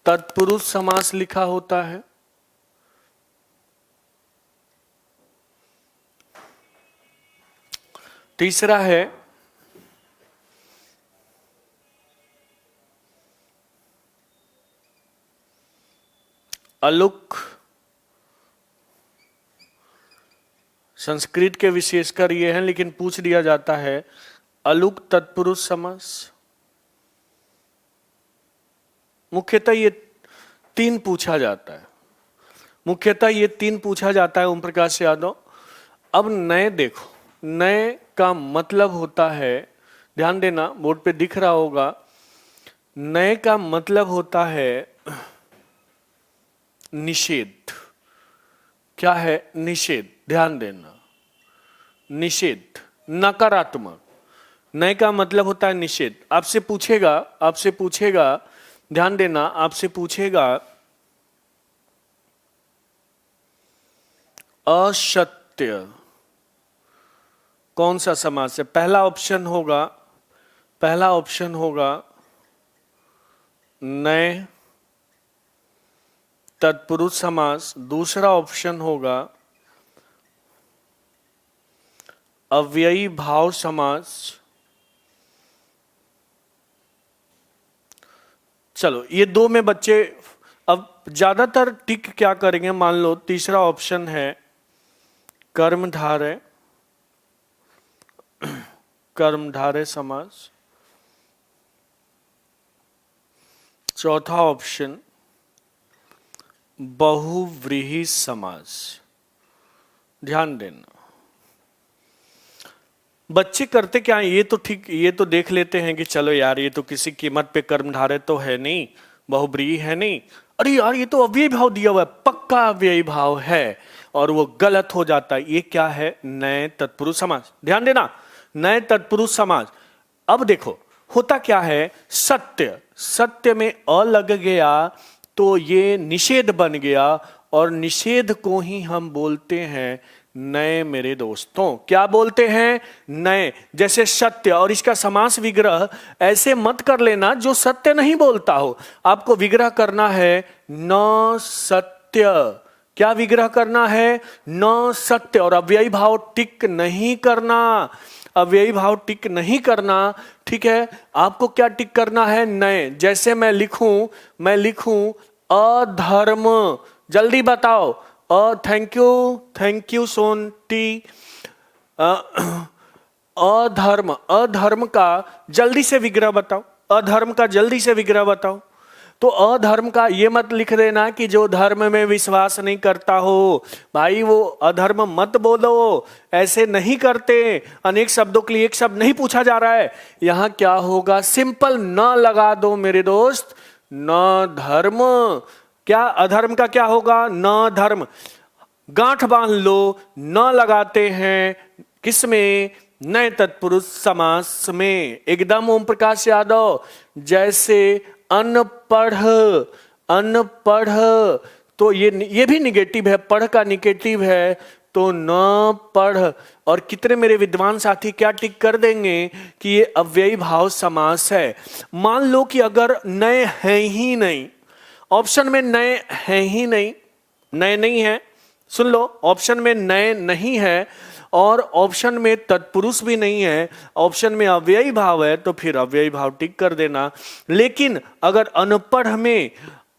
तत्पुरुष समास लिखा होता है। तीसरा है अलुक। संस्कृत के विशेषकर ये हैं, लेकिन पूछ दिया जाता है अलुक तत्पुरुष समास। मुख्यतः ये तीन पूछा जाता है, मुख्यतः ये तीन पूछा जाता है ओम प्रकाश यादव। अब नए देखो, नए का मतलब होता है, ध्यान देना बोर्ड पे दिख रहा होगा, नए का मतलब होता है निषेध। क्या है? निषेध। ध्यान देना, निषेध, नकारात्मक। नए का मतलब होता है निषेध। आपसे पूछेगा, ध्यान देना, आपसे पूछेगा असत्य कौन सा समास है? पहला ऑप्शन होगा नए तत्पुरुष समास, दूसरा ऑप्शन होगा अव्ययी भाव समास। चलो ये दो में बच्चे अब ज्यादातर टिक क्या करेंगे, मान लो तीसरा ऑप्शन है कर्मधारय, कर्मधारय समास। चौथा ऑप्शन बहुव्रीहि समास। ध्यान देना, बच्चे करते क्या है, ये तो ठीक, ये तो देख लेते हैं कि चलो यार ये तो किसी कीमत पे कर्मधारय तो है नहीं, बहुव्रीहि है नहीं, अरे यार ये तो अव्ययी भाव दिया हुआ है, पक्का अव्ययी भाव है, और वो गलत हो जाता है। ये क्या है? नए तत्पुरुष समास। ध्यान देना, नए तत्पुरुष समास। अब देखो होता क्या है, सत्य में अ लग गया तो ये निषेध बन गया, और निषेध को ही हम बोलते हैं नए मेरे दोस्तों। क्या बोलते हैं? नए। जैसे सत्य, और इसका समास विग्रह ऐसे मत कर लेना जो सत्य नहीं बोलता हो। आपको विग्रह करना है न सत्य। क्या विग्रह करना है? न सत्य। और अव्ययी भाव टिक नहीं करना, अव्ययी भाव टिक नहीं करना, ठीक है। आपको क्या टिक करना है? नए। जैसे मैं लिखूं अधर्म, जल्दी बताओ। Thank you soon T. अधर्म का जल्दी से विग्रह बताओ, अधर्म का जल्दी से विग्रह बताओ। तो अधर्म का ये मत लिख देना कि जो धर्म में विश्वास नहीं करता हो, भाई वो अधर्म मत बोलो, ऐसे नहीं करते। अनेक शब्दों के लिए एक शब्द नहीं पूछा जा रहा है। यहां क्या होगा? सिंपल न लगा दो मेरे दोस्त, न धर्म। क्या अधर्म का क्या होगा? न धर्म। गांठ बांध लो, न लगाते हैं किसमें? नए तत्पुरुष समास में। एकदम ओम प्रकाश यादव। जैसे अनपढ़, तो ये भी निगेटिव है, पढ़ का निगेटिव है, तो न पढ़। और कितने मेरे विद्वान साथी क्या टिक कर देंगे कि ये अव्ययी भाव समास है। मान लो कि अगर नए हैं ही नहीं, ऑप्शन में नए हैं ही नहीं, नए नहीं है, सुन लो, ऑप्शन में नए नहीं है और ऑप्शन में तत्पुरुष भी नहीं है, ऑप्शन में अव्ययी भाव है, तो फिर अव्ययी भाव टिक कर देना। लेकिन अगर अनपढ़ में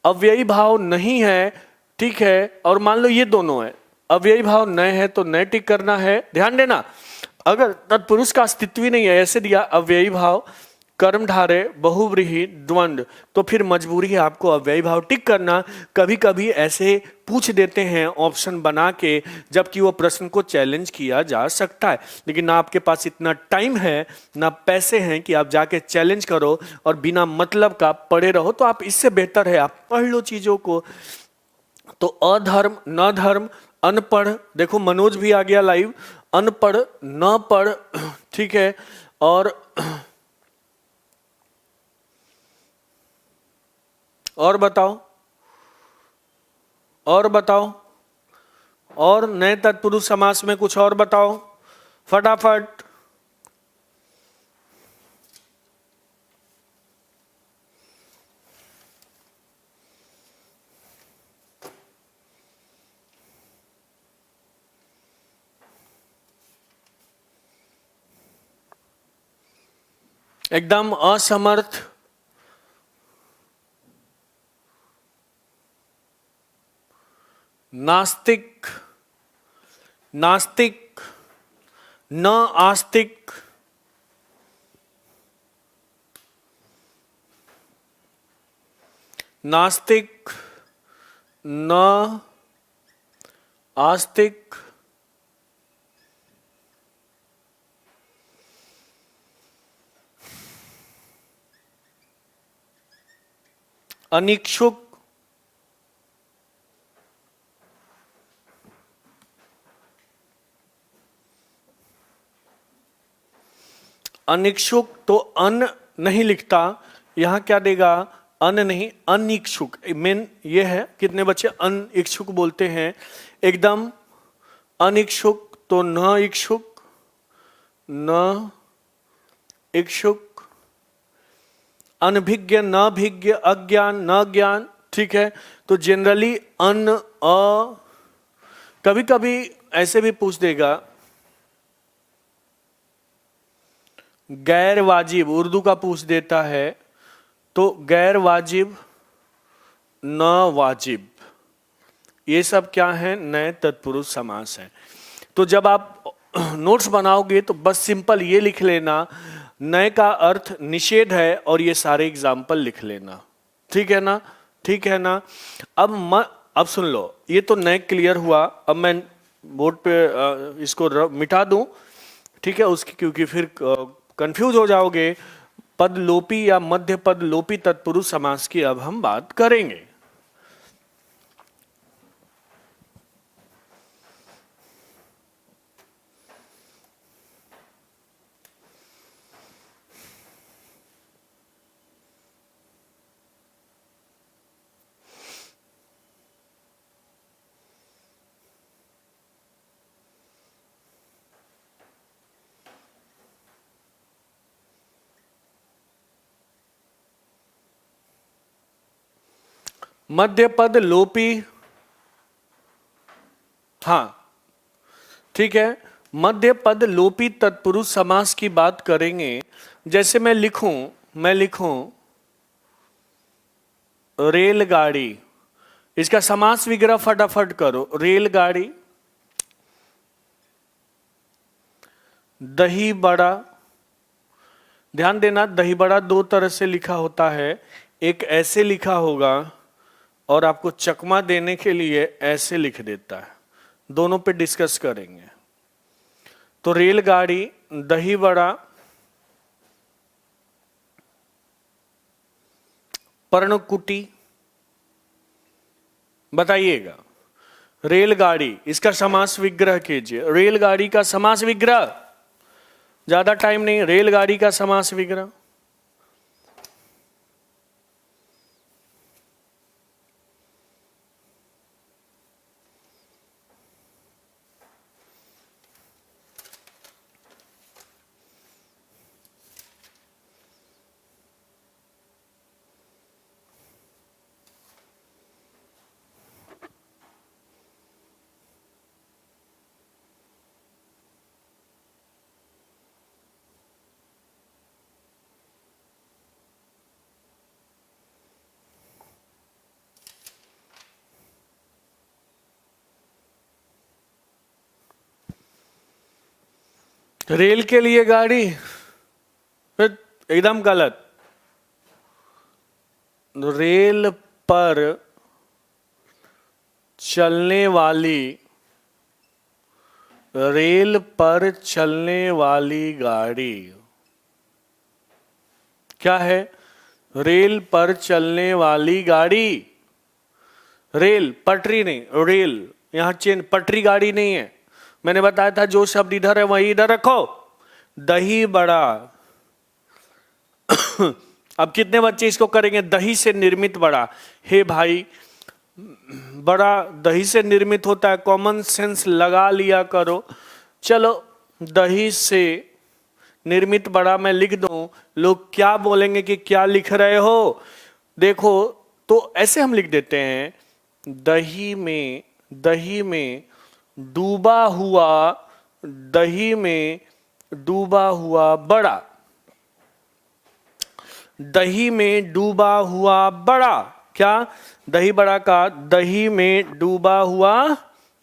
अव्ययी भाव नहीं है, ठीक है, और मान लो ये दोनों है, अव्ययी भाव नए है तो नए टिक करना है। ध्यान देना, अगर तत्पुरुष का अस्तित्व ही नहीं है, ऐसे दिया अव्ययी भाव, कर्मधारय, बहुव्रीहि, द्वंद्व, तो फिर मजबूरी है आपको अव्ययी भाव टिक करना। कभी कभी ऐसे पूछ देते हैं ऑप्शन बना के, जबकि वो प्रश्न को चैलेंज किया जा सकता है, लेकिन ना आपके पास इतना टाइम है ना पैसे हैं कि आप जाके चैलेंज करो और बिना मतलब का पढ़े रहो। तो आप, इससे बेहतर है आप पढ़ लो चीजों को। तो अधर्म, न धर्म, अनपढ़, देखो मनोज भी आ गया लाइव, अनपढ़, न पढ़, ठीक है, और बताओ, और बताओ, और नए तत्पुरुष समास में कुछ और बताओ फटाफट। एकदम असमर्थ, नास्तिक, नास्तिक, न आस्तिक, नास्तिक, न आस्तिक, अनिच्छुक, अनिच्छुक तो अन नहीं लिखता, यहां क्या देगा, अन नहीं अनिच्छुक। मेन ये है, कितने बच्चे अनिच्छुक बोलते हैं, एकदम अनिच्छुक तो न इच्छुक, न इच्छुक, अनभिज्ञ न भिज्ञ, अज्ञान न ज्ञान, ठीक है। तो जनरली अन अ, कभी कभी ऐसे भी पूछ देगा गैर वाजिब, उर्दू का पूछ देता है, तो गैर वाजिब, न वाजिब, ये सब क्या है, नए तत्पुरुष समास है। तो जब आप नोट्स बनाओगे तो बस सिंपल ये लिख लेना, नए का अर्थ निषेध है, और ये सारे एग्जाम्पल लिख लेना, ठीक है ना, ठीक है ना। अब सुन लो, ये तो नए क्लियर हुआ। अब मैं बोर्ड पे इसको मिटा दूं, ठीक है, उसकी, क्योंकि फिर कंफ्यूज हो जाओगे। पद लोपी या मध्य पद लोपी तत्पुरुष समास की अब हम बात करेंगे। मध्य पद लोपी, हाँ ठीक है, मध्य पद लोपी तत्पुरुष समास की बात करेंगे। जैसे मैं लिखूं रेलगाड़ी, इसका समास विग्रह फटाफट करो। रेलगाड़ी, दही बड़ा, ध्यान देना दही बड़ा दो तरह से लिखा होता है, एक ऐसे लिखा होगा और आपको चकमा देने के लिए ऐसे लिख देता है, दोनों पे डिस्कस करेंगे। तो रेलगाड़ी, दही बड़ा, पर्णकुटी, बताइएगा। रेलगाड़ी, इसका समास विग्रह कीजिए। रेलगाड़ी का समास विग्रह, ज्यादा टाइम नहीं, रेलगाड़ी का समास विग्रह। रेल के लिए गाड़ी, फिर एकदम गलत। रेल पर चलने वाली, रेल पर चलने वाली गाड़ी क्या है, रेल पर चलने वाली गाड़ी। रेल, पटरी नहीं, रेल, यहां चेन, पटरी गाड़ी नहीं है। मैंने बताया था जो शब्द इधर है वही इधर रखो। दही बड़ा अब कितने बच्चे इसको करेंगे, दही से निर्मित बड़ा। हे भाई, बड़ा दही से निर्मित होता है, कॉमन सेंस लगा लिया करो। चलो दही से निर्मित बड़ा मैं लिख दूं, लोग क्या बोलेंगे कि क्या लिख रहे हो। देखो तो ऐसे हम लिख देते हैं, दही में डूबा हुआ, दही में डूबा हुआ बड़ा, दही में डूबा हुआ बड़ा, क्या दही बड़ा का दही में डूबा हुआ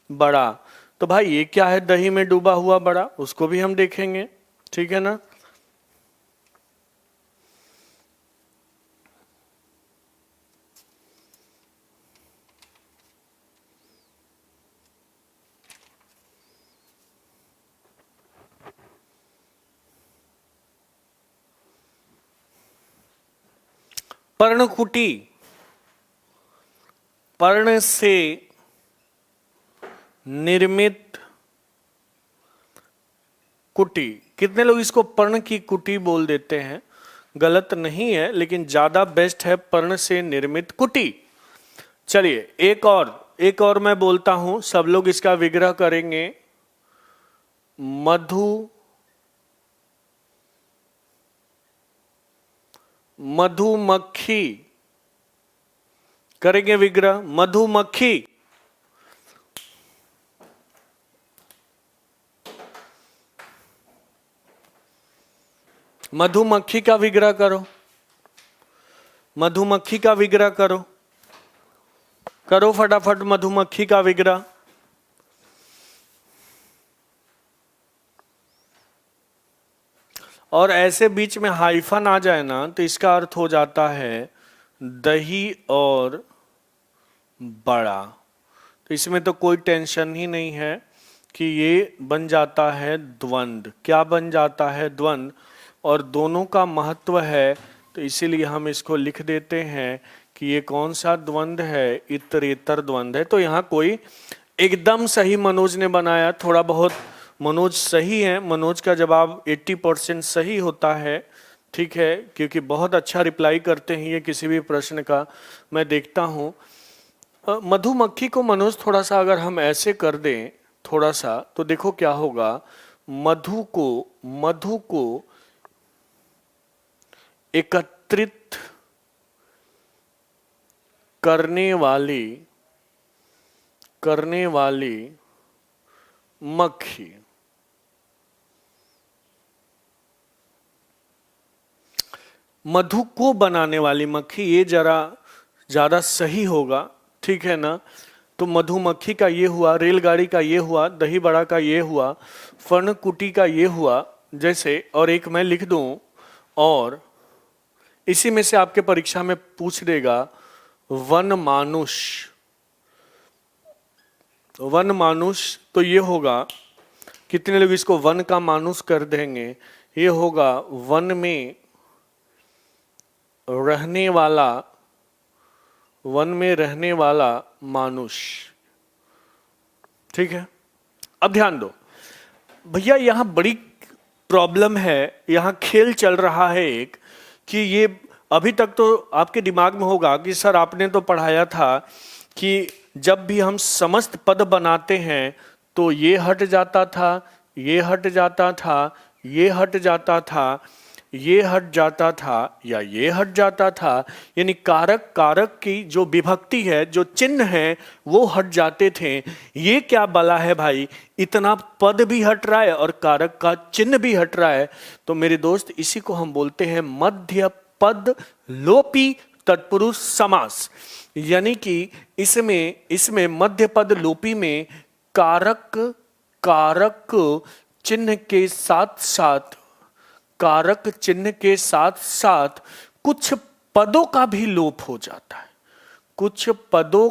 बड़ा। तो भाई ये क्या है दही में डूबा हुआ बड़ा, उसको भी हम देखेंगे, ठीक है ना। पर्णकुटी, पर्ण से निर्मित कुटी। कितने लोग इसको पर्ण की कुटी बोल देते हैं, गलत नहीं है, लेकिन ज्यादा बेस्ट है पर्ण से निर्मित कुटी। चलिए एक और मैं बोलता हूं, सब लोग इसका विग्रह करेंगे। मधुमक्खी, करेंगे विग्रह, मधुमक्खी। मधुमक्खी का विग्रह करो, मधुमक्खी का विग्रह करो, करो फटाफट मधुमक्खी का विग्रह। और ऐसे बीच में हाइफन आ जाए ना तो इसका अर्थ हो जाता है दही और बड़ा। तो इसमें तो कोई टेंशन ही नहीं है कि ये बन जाता है द्वंद्व। क्या बन जाता है? द्वंद्व। और दोनों का महत्व है, तो इसीलिए हम इसको लिख देते हैं कि ये कौन सा द्वंद्व है? इतरेतर द्वंद्व है। तो यहाँ कोई एकदम सही मनोज ने बनाया, थोड़ा बहुत मनोज सही है। मनोज का जवाब 80% सही होता है, ठीक है, क्योंकि बहुत अच्छा रिप्लाई करते हैं ये किसी भी प्रश्न का, मैं देखता हूँ। मधुमक्खी को मनोज थोड़ा सा अगर हम ऐसे कर दें थोड़ा सा, तो देखो क्या होगा। मधु को एकत्रित करने वाली मक्खी, मधु को बनाने वाली मक्खी, ये जरा ज्यादा सही होगा, ठीक है ना। तो मधुमक्खी का ये हुआ, रेलगाड़ी का ये हुआ, दही बड़ा का ये हुआ, पर्णकुटी का ये हुआ जैसे। और एक मैं लिख दूं, और इसी में से आपके परीक्षा में पूछ देगा वन मानुष। तो ये होगा, कितने लोग इसको वन का मानुष कर देंगे? ये होगा वन में रहने वाला मानुष, ठीक है। अब ध्यान दो भैया, यहां बड़ी प्रॉब्लम है, यहां खेल चल रहा है एक, कि ये अभी तक तो आपके दिमाग में होगा कि सर आपने तो पढ़ाया था कि जब भी हम समस्त पद बनाते हैं तो ये हट जाता था, ये हट जाता था, ये हट जाता था, ये हट जाता था, या ये हट जाता था। यानी कारक की जो विभक्ति है, जो चिन्ह है, वो हट जाते थे। ये क्या बला है भाई, इतना पद भी हट रहा है और कारक का चिन्ह भी हट रहा है। तो मेरे दोस्त, इसी को हम बोलते हैं मध्य पद लोपी तत्पुरुष समास। यानी कि इसमें मध्य पद लोपी में कारक चिन्ह के साथ कुछ पदों का भी लोप हो जाता है, कुछ पदों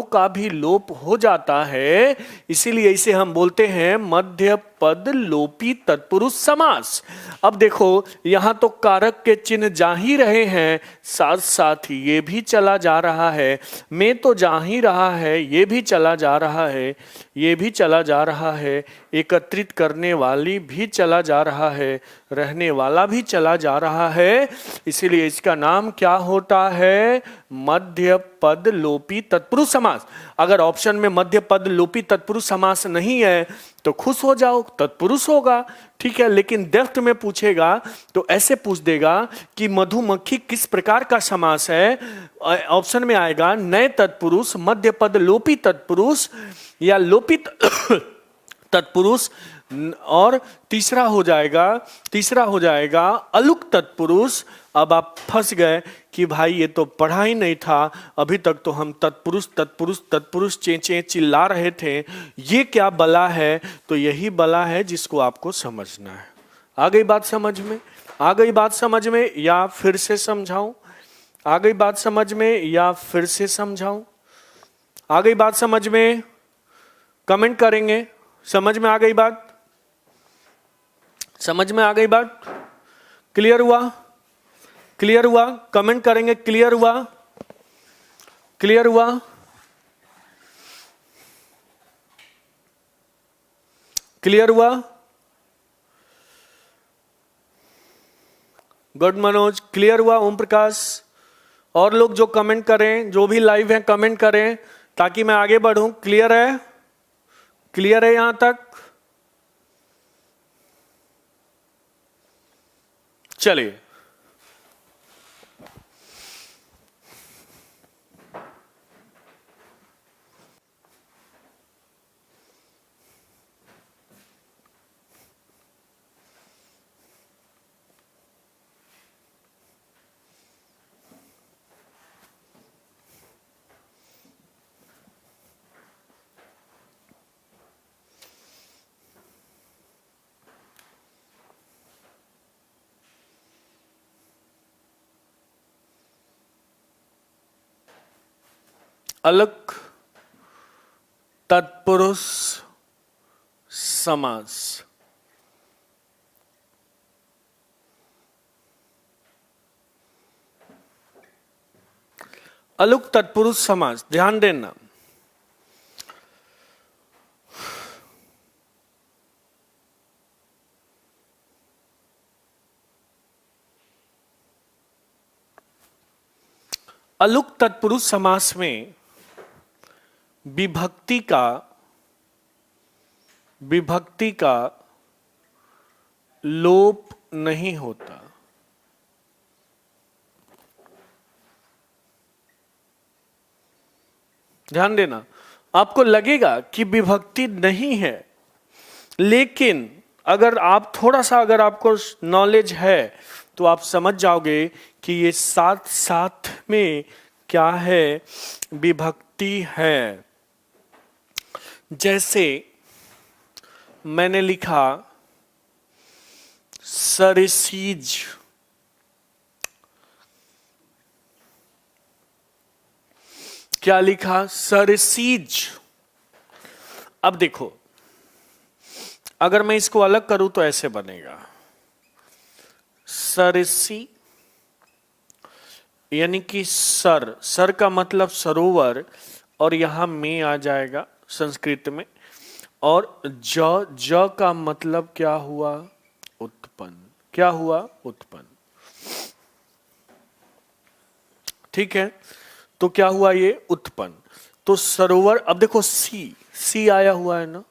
का भी लोप हो जाता है। इसीलिए इसे हम बोलते हैं मध्य पद लोपी तत्पुरुष समास। अब देखो, यहां तो कारक के चिन्ह जा ही रहे हैं, साथ साथ ये भी चला जा रहा है, में तो जा ही रहा है, ये भी चला जा रहा है, ये भी चला जा रहा है, एकत्रित करने वाली भी चला जा रहा है, रहने वाला भी चला जा रहा है। इसीलिए इसका नाम क्या होता है? मध्य पद लोपी तत्पुरुष समास। अगर ऑप्शन में मध्य पद लोपी तत्पुरुष समास नहीं है तो खुश हो जाओ, तत्पुरुष होगा, ठीक है। लेकिन डेफ्ट में पूछेगा तो ऐसे पूछ देगा कि मधुमक्खी किस प्रकार का समास है। ऑप्शन में आएगा नए तत्पुरुष, मध्य पद लोपी तत्पुरुष या लोपी तत्पुरुष, और तीसरा हो जाएगा अलुक तत्पुरुष। अब आप फंस गए कि भाई ये तो पढ़ा ही नहीं था, अभी तक तो हम तत्पुरुष तत्पुरुष तत्पुरुष चेंचे चिल्ला रहे थे, ये क्या बला है? तो यही बला है जिसको आपको समझना है। आ गई बात समझ में? आ गई बात समझ में या फिर से समझाऊं? आ गई बात समझ में या फिर से समझाऊं? आ गई बात समझ में? कमेंट करेंगे। समझ में आ गई बात? समझ में आ गई बात? क्लियर हुआ? क्लियर हुआ? कमेंट करेंगे। क्लियर हुआ? क्लियर हुआ? क्लियर हुआ? गुड मनोज, क्लियर हुआ? ओम प्रकाश, और लोग जो कमेंट करें, जो भी लाइव हैं कमेंट करें ताकि मैं आगे बढ़ूं। क्लियर है? क्लियर है यहां तक? चलिए, अलग तत्पुरुष समास। अलुक तत्पुरुष समास, ध्यान देना। अलुक तत्पुरुष समास में विभक्ति का लोप नहीं होता। ध्यान देना, आपको लगेगा कि विभक्ति नहीं है, लेकिन अगर आप थोड़ा सा, अगर आपको नॉलेज है तो आप समझ जाओगे कि ये साथ साथ में क्या है, विभक्ति है। जैसे मैंने लिखा सरसीज, क्या लिखा? सरसीज। अब देखो, अगर मैं इसको अलग करूं तो ऐसे बनेगा, सरसी यानी कि सर का मतलब सरोवर, और यहां में आ जाएगा संस्कृत में, और ज का मतलब क्या हुआ? उत्पन्न। क्या हुआ? उत्पन्न। ठीक है, तो क्या हुआ? ये उत्पन्न। तो सरोवर, अब देखो सी आया हुआ है ना,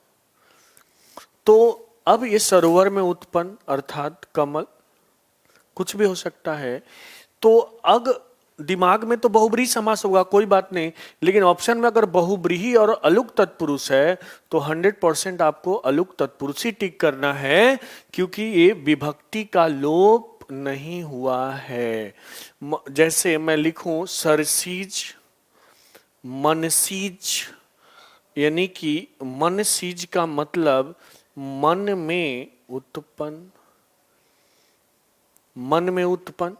तो अब ये सरोवर में उत्पन्न अर्थात कमल, कुछ भी हो सकता है। तो अग दिमाग में तो बहुब्रीहि समास होगा, कोई बात नहीं, लेकिन ऑप्शन में अगर बहुब्रीहि और अलुक तत्पुरुष है तो 100% आपको अलुक तत्पुरुष ही टिक करना है, क्योंकि ये विभक्ति का लोप नहीं हुआ है। जैसे मैं लिखूं सरसीज, मनसीज, यानी कि मनसीज का मतलब मन में उत्पन्न, मन में उत्पन्न,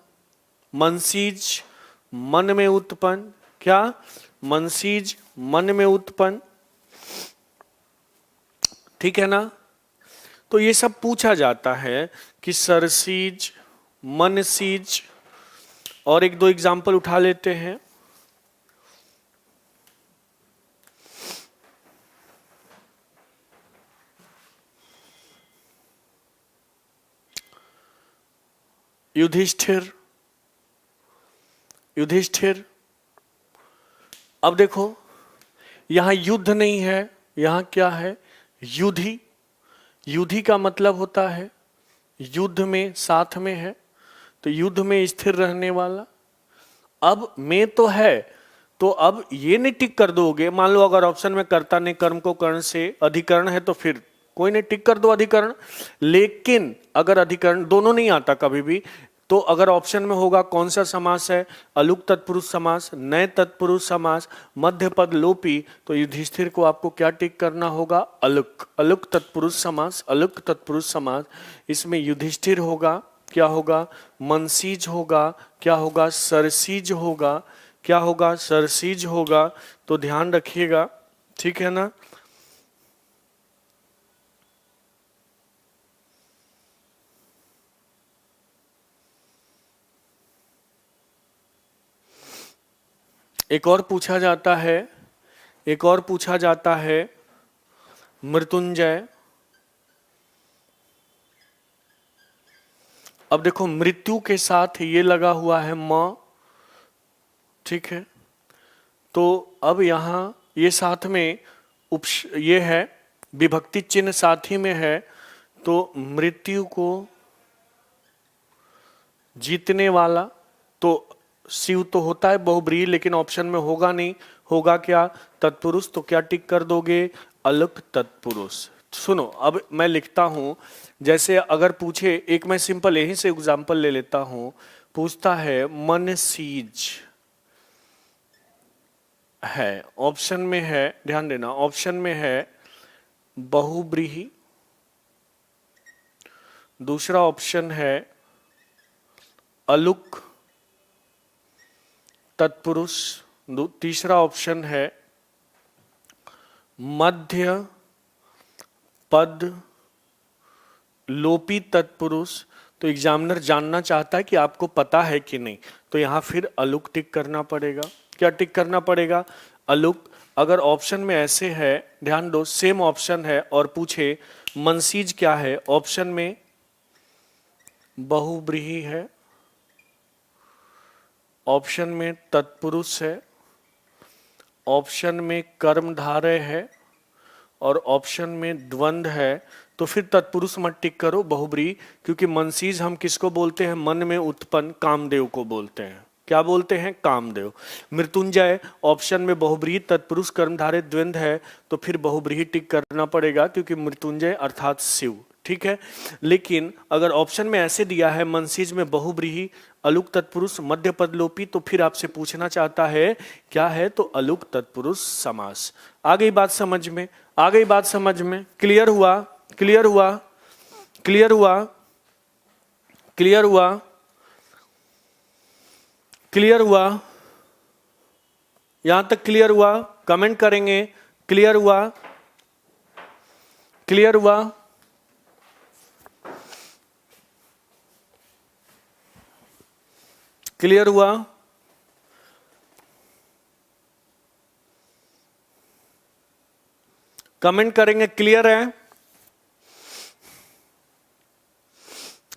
मनसीज मन में उत्पन्न, क्या? मनसीज मन में उत्पन्न, ठीक है ना। तो ये सब पूछा जाता है कि सरसीज, मनसीज, और एक दो एग्जाम्पल उठा लेते हैं। युधिष्ठिर, अब देखो यहां युद्ध नहीं है, यहां क्या है, युद्धि। युद्धि का मतलब होता है युद्ध में, साथ में है, तो युद्ध में स्थिर रहने वाला। अब में तो है, तो अब ये नहीं टिक कर दोगे। मान लो अगर ऑप्शन में कर्ता ने कर्म को कर्ण से अधिकरण है तो फिर कोई नहीं, टिक कर दो अधिकरण। लेकिन अगर अधिकरण दोनों नहीं आता कभी भी, तो अगर ऑप्शन में होगा कौन सा समास है, अलुक तत्पुरुष समास, नए तत्पुरुष समास, मध्य पद लोपी, तो युधिष्ठिर को आपको क्या टिक करना होगा, अलुक। अलुक तत्पुरुष समास, अलुक तत्पुरुष समास। इसमें युधिष्ठिर होगा, क्या होगा, मनसीज होगा, क्या होगा, सरसीज होगा, क्या होगा, सरसीज होगा। तो ध्यान रखिएगा, ठीक है ना। एक और पूछा जाता है, एक और पूछा जाता है मृत्युंजय। अब देखो मृत्यु के साथ ये लगा हुआ है म, ठीक है। तो अब यहां ये साथ में ये है, विभक्ति चिन्ह साथ ही में है, तो मृत्यु को जीतने वाला, तो शिव तो होता है बहुब्रीहि, लेकिन ऑप्शन में होगा नहीं, होगा क्या, तत्पुरुष। तो क्या टिक कर दोगे, अलुक तत्पुरुष। सुनो अब मैं लिखता हूं, जैसे अगर पूछे, एक मैं सिंपल यहीं से एग्जांपल ले लेता हूं। पूछता है मनसीज है, ऑप्शन में है, ध्यान देना, ऑप्शन में है बहुब्रीहि, दूसरा ऑप्शन है अलुक तत्पुरुष, तीसरा ऑप्शन है मध्य पद लोपी तत्पुरुष। तो एग्जामिनर जानना चाहता है कि आपको पता है कि नहीं, तो यहां फिर अलुक टिक करना पड़ेगा। क्या टिक करना पड़ेगा, अलुक। अगर ऑप्शन में ऐसे है, ध्यान दो, सेम ऑप्शन है और पूछे मनसीज क्या है, ऑप्शन में बहुब्रीहि है, ऑप्शन में तत्पुरुष है, ऑप्शन में कर्मधारय है और ऑप्शन में द्वंद्व है, तो फिर तत्पुरुष मत टिक करो, बहुब्रीहि। क्योंकि मनसीज हम किसको बोलते हैं, मन में उत्पन्न कामदेव को बोलते हैं। क्या बोलते हैं, कामदेव। मृत्युंजय ऑप्शन में बहुब्रीहि, तत्पुरुष कर्मधारय द्वंद्व है, तो फिर बहुब्रीहि टिक करना पड़ेगा, क्योंकि मृत्युंजय अर्थात शिव, ठीक है। लेकिन अगर ऑप्शन में ऐसे दिया है मनसीज में बहुब्रीहि, अलुक तत्पुरुष, मध्य पद लोपी, तो फिर आपसे पूछना चाहता है क्या है, तो अलुक तत्पुरुष समास। आ गई बात समझ में, आ गई बात समझ में, क्लियर हुआ, क्लियर हुआ, क्लियर हुआ, क्लियर हुआ, क्लियर हुआ, यहां तक क्लियर हुआ, कमेंट करेंगे, क्लियर हुआ, क्लियर हुआ। क्लियर हुआ, कमेंट करेंगे, क्लियर है,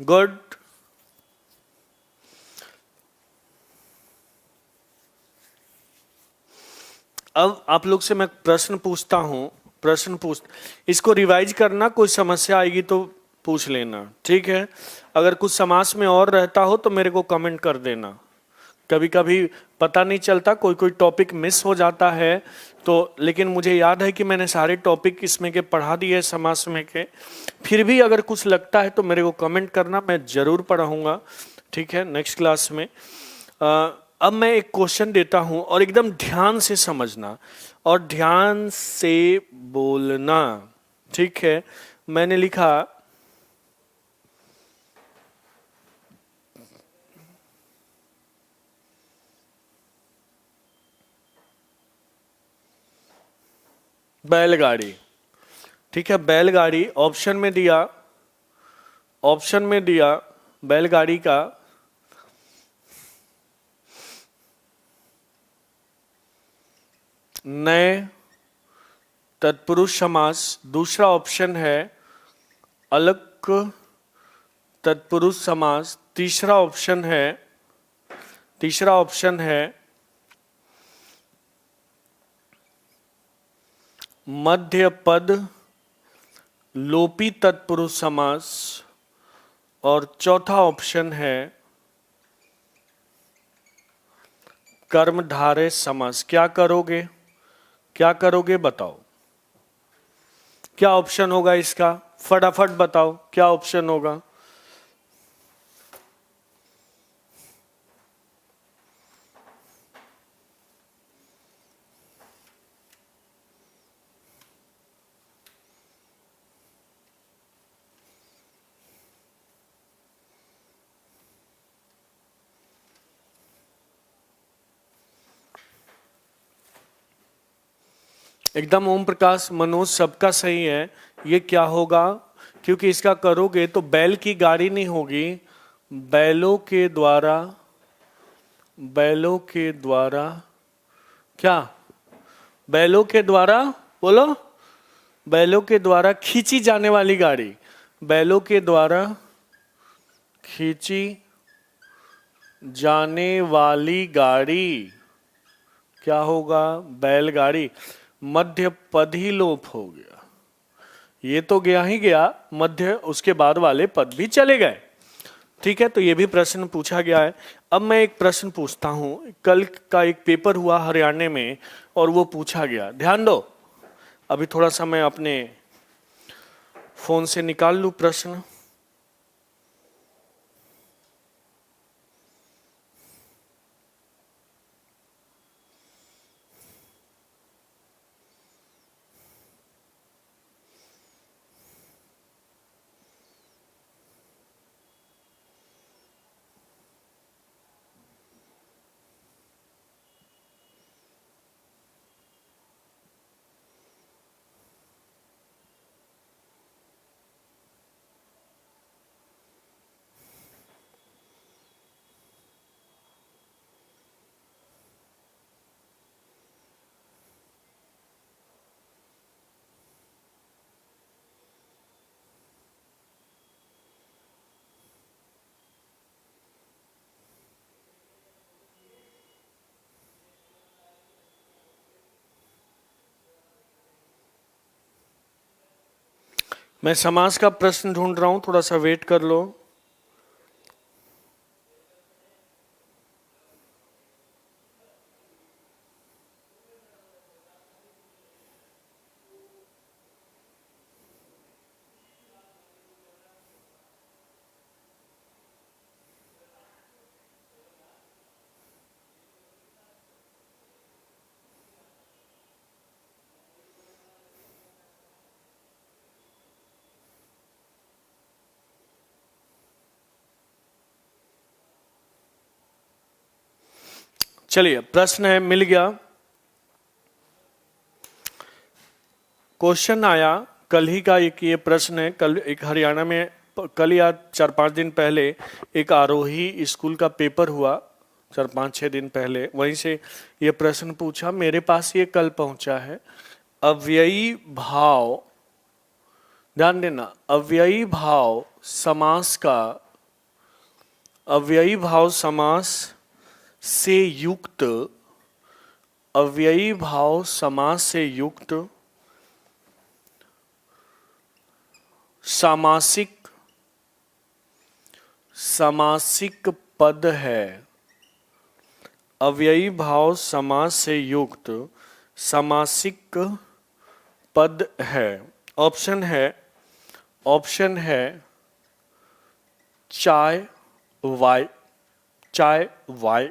गुड। अब आप लोग से मैं प्रश्न पूछता हूं, इसको रिवाइज करना, कोई समस्या आएगी तो पूछ लेना, ठीक है। अगर कुछ समास में और रहता हो तो मेरे को कमेंट कर देना। कभी कभी पता नहीं चलता, कोई कोई टॉपिक मिस हो जाता है, तो लेकिन मुझे याद है कि मैंने सारे टॉपिक इसमें के पढ़ा दिए समास में के। फिर भी अगर कुछ लगता है तो मेरे को कमेंट करना, मैं जरूर पढ़ाऊंगा, ठीक है, नेक्स्ट क्लास में। अब मैं एक क्वेश्चन देता हूं और एकदम ध्यान से समझना और ध्यान से बोलना, ठीक है। मैंने लिखा बैलगाड़ी, ठीक है, बैलगाड़ी। ऑप्शन में दिया, ऑप्शन में दिया बैलगाड़ी का नए तत्पुरुष समास, दूसरा ऑप्शन है अलग तत्पुरुष समास, तीसरा ऑप्शन है मध्य पद, लोपी तत्पुरुष समास, और चौथा ऑप्शन है कर्मधारय समास। क्या करोगे, क्या करोगे बताओ, क्या ऑप्शन होगा इसका, फटाफट बताओ क्या ऑप्शन होगा। एकदम ओम प्रकाश मनोज सबका सही है। ये क्या होगा, क्योंकि इसका करोगे तो बैल की गाड़ी नहीं होगी, बैलों के द्वारा, बैलों के द्वारा, क्या, बैलों के द्वारा, बोलो, बैलों के द्वारा खींची जाने वाली गाड़ी, बैलों के द्वारा खींची जाने वाली गाड़ी, क्या होगा, बैलगाड़ी। मध्य पद ही लोप हो गया, ये तो गया ही गया, मध्य उसके बाद वाले पद भी चले गए। ठीक है, तो ये भी प्रश्न पूछा गया है। अब मैं एक प्रश्न पूछता हूं, कल का एक पेपर हुआ हरियाणा में और वो पूछा गया, ध्यान दो, अभी थोड़ा सा मैं अपने फोन से निकाल लूं प्रश्न। मैं समास का प्रश्न ढूंढ रहा हूं, थोड़ा सा वेट कर लो। चलिए, प्रश्न है, मिल गया। क्वेश्चन आया कल ही का, एक ये प्रश्न है, कल एक हरियाणा में, कल या 4-5 दिन पहले एक आरोही स्कूल का पेपर हुआ, 4-5-6 दिन पहले, वहीं से ये प्रश्न पूछा, मेरे पास ये कल पहुंचा है। अव्ययी भाव, ध्यान देना, अव्ययी भाव समास का, अव्ययी भाव समास से युक्त, अव्ययी भाव समास से युक्त सामासिक, सामासिक पद है। अव्ययी भाव समास से युक्त सामासिक पद है। ऑप्शन है, ऑप्शन है चाय वाय, चाय वाय,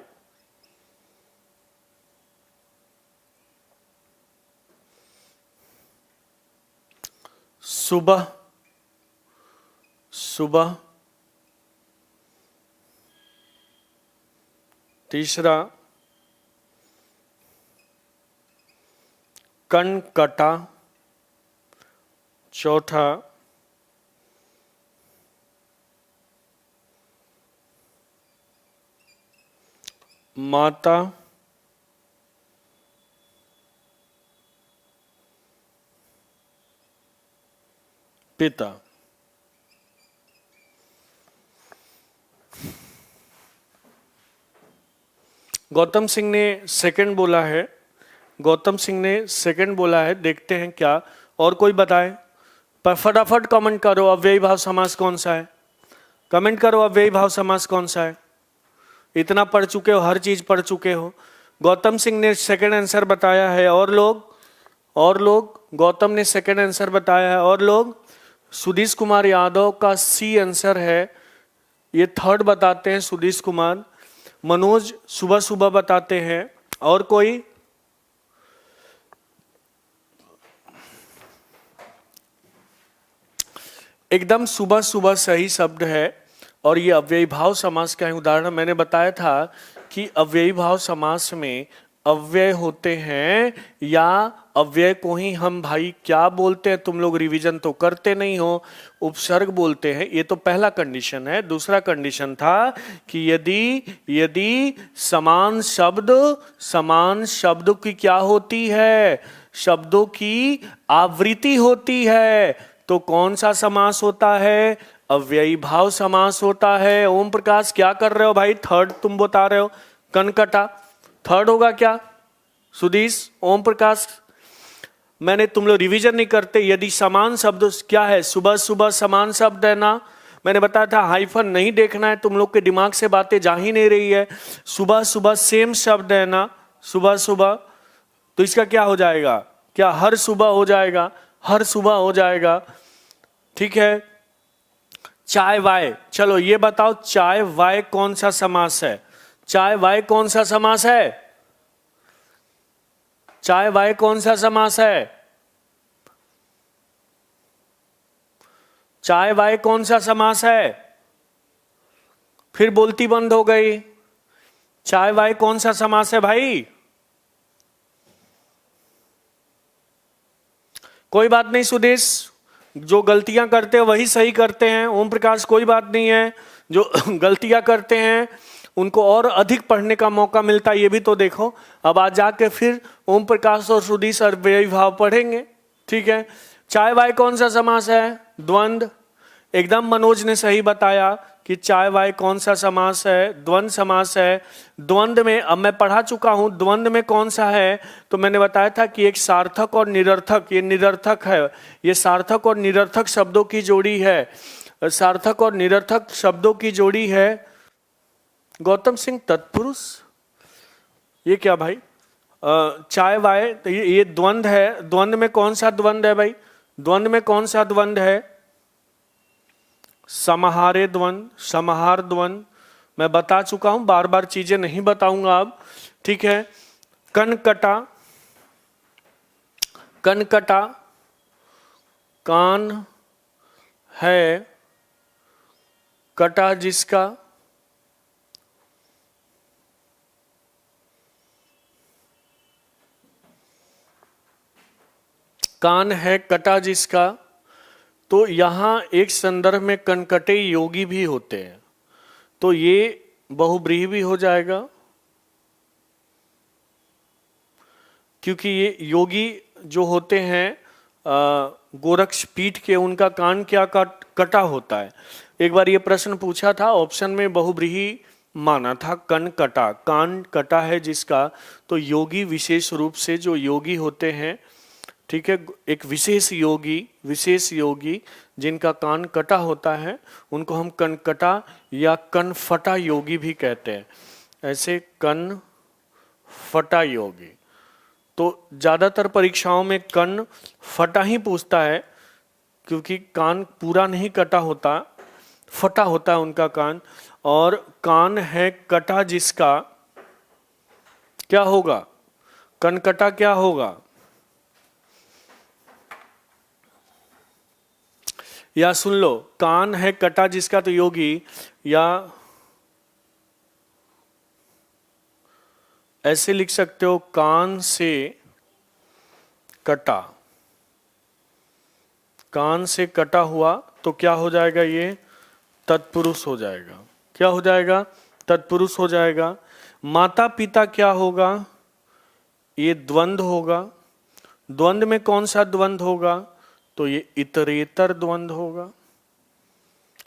सुबह, सुबह, तीसरा कनकटा, चौथा माता, पिता। गौतम सिंह ने सेकंड बोला है, गौतम सिंह ने सेकंड बोला है, देखते हैं क्या। और कोई बताए? पर फटाफट कमेंट करो, अव्ययी भाव समास कौन सा है? कमेंट करो, अव्ययी भाव समास कौन सा है? इतना पढ़ चुके हो, हर चीज पढ़ चुके हो। गौतम सिंह ने सेकंड आंसर बताया है। और लोग गौतम ने सेकंड आंसर बताया है। और लोग, सुधीश कुमार यादव का सी आंसर है, ये थर्ड बताते हैं सुधीश कुमार। मनोज सुबह सुबह बताते हैं। और कोई? एकदम सुबह सुबह सही शब्द है। और ये अव्ययी भाव समास का उदाहरण मैंने बताया था कि अव्ययी भाव समास में अव्यय होते हैं, या अव्यय को ही हम भाई क्या बोलते हैं, तुम लोग रिवीजन तो करते नहीं हो, उपसर्ग बोलते हैं। ये तो पहला कंडीशन है। दूसरा कंडीशन था कि यदि समान शब्द की क्या होती है, शब्दों की आवृत्ति होती है, तो कौन सा समास होता है? अव्ययी भाव समास होता है। ओम प्रकाश क्या कर रहे हो भाई? थर्ड तुम बता रहे हो, कनकटा थर्ड होगा क्या? सुधीश, ओम प्रकाश, मैंने, तुम लोग रिवीजन नहीं करते। यदि समान शब्द क्या है? सुबह सुबह समान शब्द है ना। मैंने बताया था हाइफन नहीं देखना है, तुम लोग के दिमाग से बातें जा ही नहीं रही है। सुबह सुबह सेम शब्द है ना, सुबह सुबह, तो इसका क्या हो जाएगा? क्या हर सुबह हो जाएगा? हर सुबह हो जाएगा। ठीक है। चाय वाय, चलो ये बताओ, चाय वाय कौन सा समास है? चाय वाय कौन सा समास है? चाय वाय कौन सा समास है? चाय वाय कौन सा समास है? फिर बोलती बंद हो गई। चाय वाय कौन सा समास है भाई? कोई बात नहीं सुदेश, जो गलतियां करते हैं वही सही करते हैं। ओम प्रकाश कोई बात नहीं है, जो गलतियां करते हैं उनको और अधिक पढ़ने का मौका मिलता है, ये भी तो देखो। अब आज जाके फिर ओम प्रकाश और सुधीश अव्ययी भाव पढ़ेंगे। ठीक है। चाय वाय कौन सा समास है? द्वंद्व। एकदम मनोज ने सही बताया कि चाय वाय कौन सा समास है? द्वंद्व समास है। द्वंद्व में, अब मैं पढ़ा चुका हूं, द्वंद्व में कौन सा है? तो मैंने बताया था कि एक सार्थक और निरर्थक, ये निरर्थक है, ये सार्थक और निरर्थक शब्दों की जोड़ी है। सार्थक और निरर्थक शब्दों की जोड़ी है। गौतम सिंह तत्पुरुष, ये क्या भाई? चाय वाय, तो ये द्वंद्व है। द्वंद्व में कौन सा द्वंद्व है भाई? द्वंद्व में कौन सा द्वंद्व है? समाहारे द्वंद्व, समाहार द्वंद्व। मैं बता चुका हूं, बार बार चीजें नहीं बताऊंगा अब। ठीक है। कनकटा, कनकटा, कान है कटा जिसका, कान है कटा जिसका, तो यहां एक संदर्भ में कनकटे योगी भी होते हैं, तो ये बहुब्रीहि भी हो जाएगा, क्योंकि ये योगी जो होते हैं गोरक्ष पीठ के, उनका कान क्या कटा होता है। एक बार ये प्रश्न पूछा था, ऑप्शन में बहुब्रीहि माना था, कन कटा, कान कटा है जिसका, तो योगी विशेष रूप से जो योगी होते हैं, ठीक है, एक विशेष योगी जिनका कान कटा होता है, उनको हम कनकटा या कनफटा योगी भी कहते हैं। ऐसे कन फटा योगी, तो ज्यादातर परीक्षाओं में कन फटा ही पूछता है, क्योंकि कान पूरा नहीं कटा होता, फटा होता है उनका कान। और कान है कटा जिसका, क्या होगा? कनकटा क्या होगा? या सुन लो, कान है कटा जिसका, तो योगी, या ऐसे लिख सकते हो, कान से कटा, कान से कटा हुआ, तो क्या हो जाएगा? ये तत्पुरुष हो जाएगा। क्या हो जाएगा? तत्पुरुष हो जाएगा। माता पिता क्या होगा? ये द्वंद्व होगा। द्वंद्व में कौन सा द्वंद्व होगा? तो ये इतरेतर द्वंद्व होगा।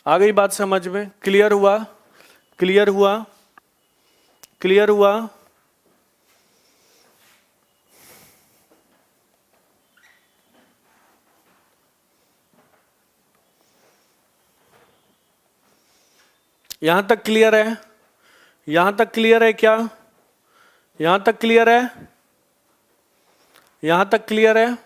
आ गई बात समझ में? क्लियर हुआ? क्लियर हुआ? क्लियर हुआ? यहां तक क्लियर है? यहां तक क्लियर है क्या? यहां तक क्लियर है? यहां तक क्लियर है?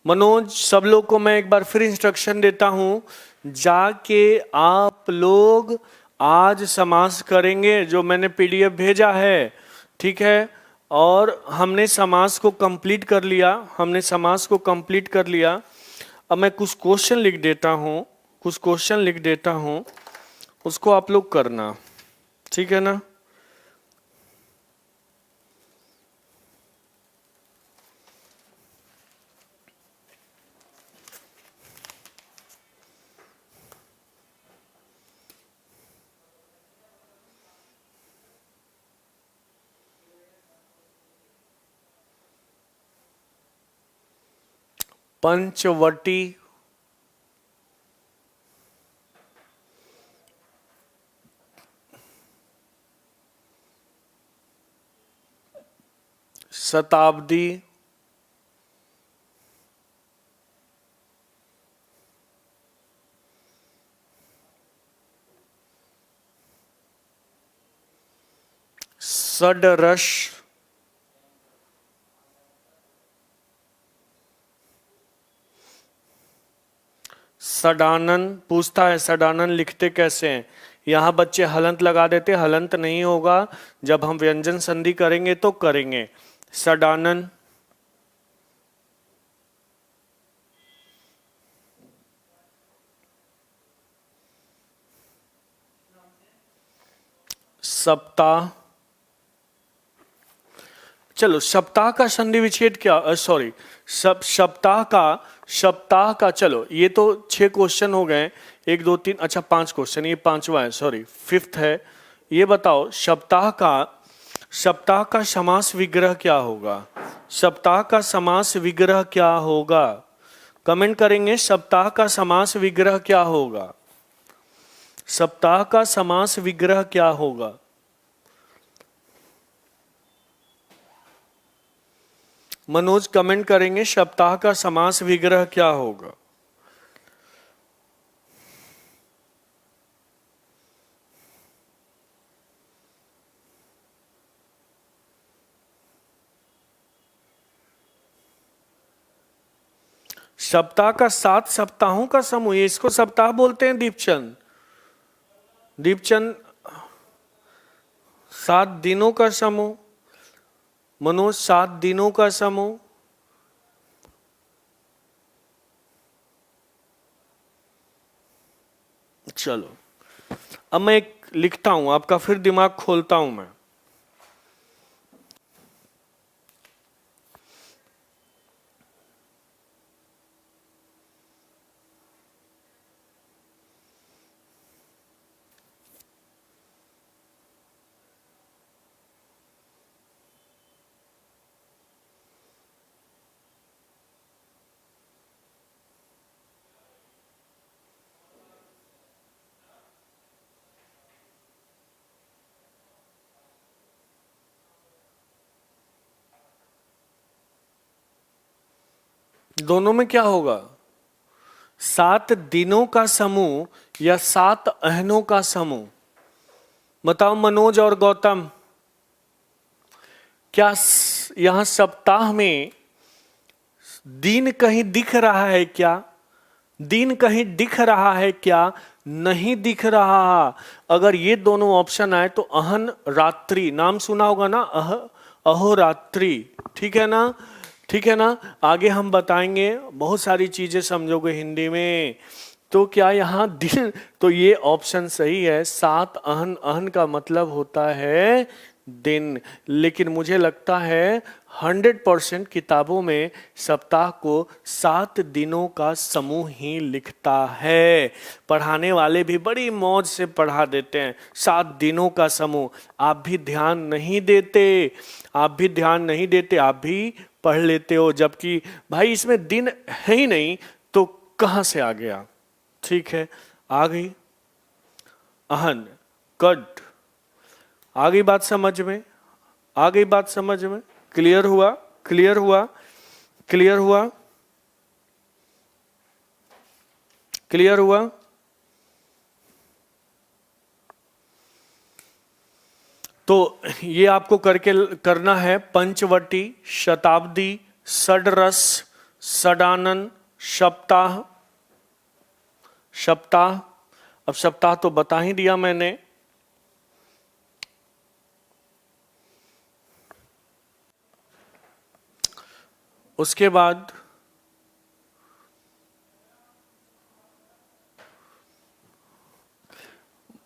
मनोज, सब लोग को मैं एक बार फिर इंस्ट्रक्शन देता हूं, जाके आप लोग आज समास करेंगे जो मैंने पीडीएफ भेजा है, ठीक है? और हमने समास को कंप्लीट कर लिया, हमने समास को कंप्लीट कर लिया। अब मैं कुछ क्वेश्चन लिख देता हूं, कुछ क्वेश्चन लिख देता हूं, उसको आप लोग करना, ठीक है ना? पंचवटी, शताब्दी, षडरस, सडानन। पूछता है सडानन लिखते कैसे हैं? यहां बच्चे हलंत लगा देते, हलंत नहीं होगा, जब हम व्यंजन संधि करेंगे तो करेंगे। सडानन, सप्ताह। चलो सप्ताह का संधि विच्छेद क्या, सॉरी, सप्ताह का चलो ये तो 6 क्वेश्चन हो गए, 1 2 3, अच्छा 5 क्वेश्चन, ये 5वां है, सॉरी 5th है। ये बताओ सप्ताह का समास विग्रह क्या होगा? सप्ताह का समास विग्रह क्या होगा? कमेंट करेंगे, सप्ताह का समास विग्रह क्या होगा? सप्ताह का समास विग्रह क्या होगा? मनोज कमेंट करेंगे, सप्ताह का समास विग्रह क्या होगा? सप्ताह का 7 सप्ताहों का समूह, इसको सप्ताह बोलते हैं दीपचंद। दीपचंद 7 दिनों का समूह, मनोज 7 दिनों का समूह। चलो अब मैं एक लिखता हूं, आपका फिर दिमाग खोलता हूं मैं। दोनों में क्या होगा? 7 दिनों का समूह या 7 अहनों का समूह? बताओ मनोज और गौतम, क्या यहां सप्ताह में दिन कहीं दिख रहा है क्या? दिन कहीं दिख रहा है क्या? नहीं दिख रहा। अगर ये दोनों ऑप्शन आए तो अहन रात्रि, नाम सुना होगा ना, अहोरात्रि, ठीक है ना? ठीक है ना? आगे हम बताएंगे, बहुत सारी चीजें समझोगे हिंदी में। तो क्या यहाँ दिन, तो ये ऑप्शन सही है, 7 अहन। अहन का मतलब होता है दिन, लेकिन मुझे लगता है 100% किताबों में सप्ताह को 7 दिनों का समूह ही लिखता है। पढ़ाने वाले भी बड़ी मौज से पढ़ा देते हैं, 7 दिनों का समूह। आप भी ध्यान नहीं देते, आप भी ध्यान नहीं देते, आप भी पढ़ लेते हो, जबकि भाई इसमें दिन है ही नहीं तो कहां से आ गया? ठीक है, आ गई अहन, कट, आ गई बात समझ में? आ गई बात समझ में? क्लियर हुआ? क्लियर हुआ? क्लियर हुआ? क्लियर हुआ? तो ये आपको करके करना है पंचवटी, शताब्दी, षडरस, षडानन, सप्ताह। सप्ताह, अब सप्ताह तो बता ही दिया मैंने। उसके बाद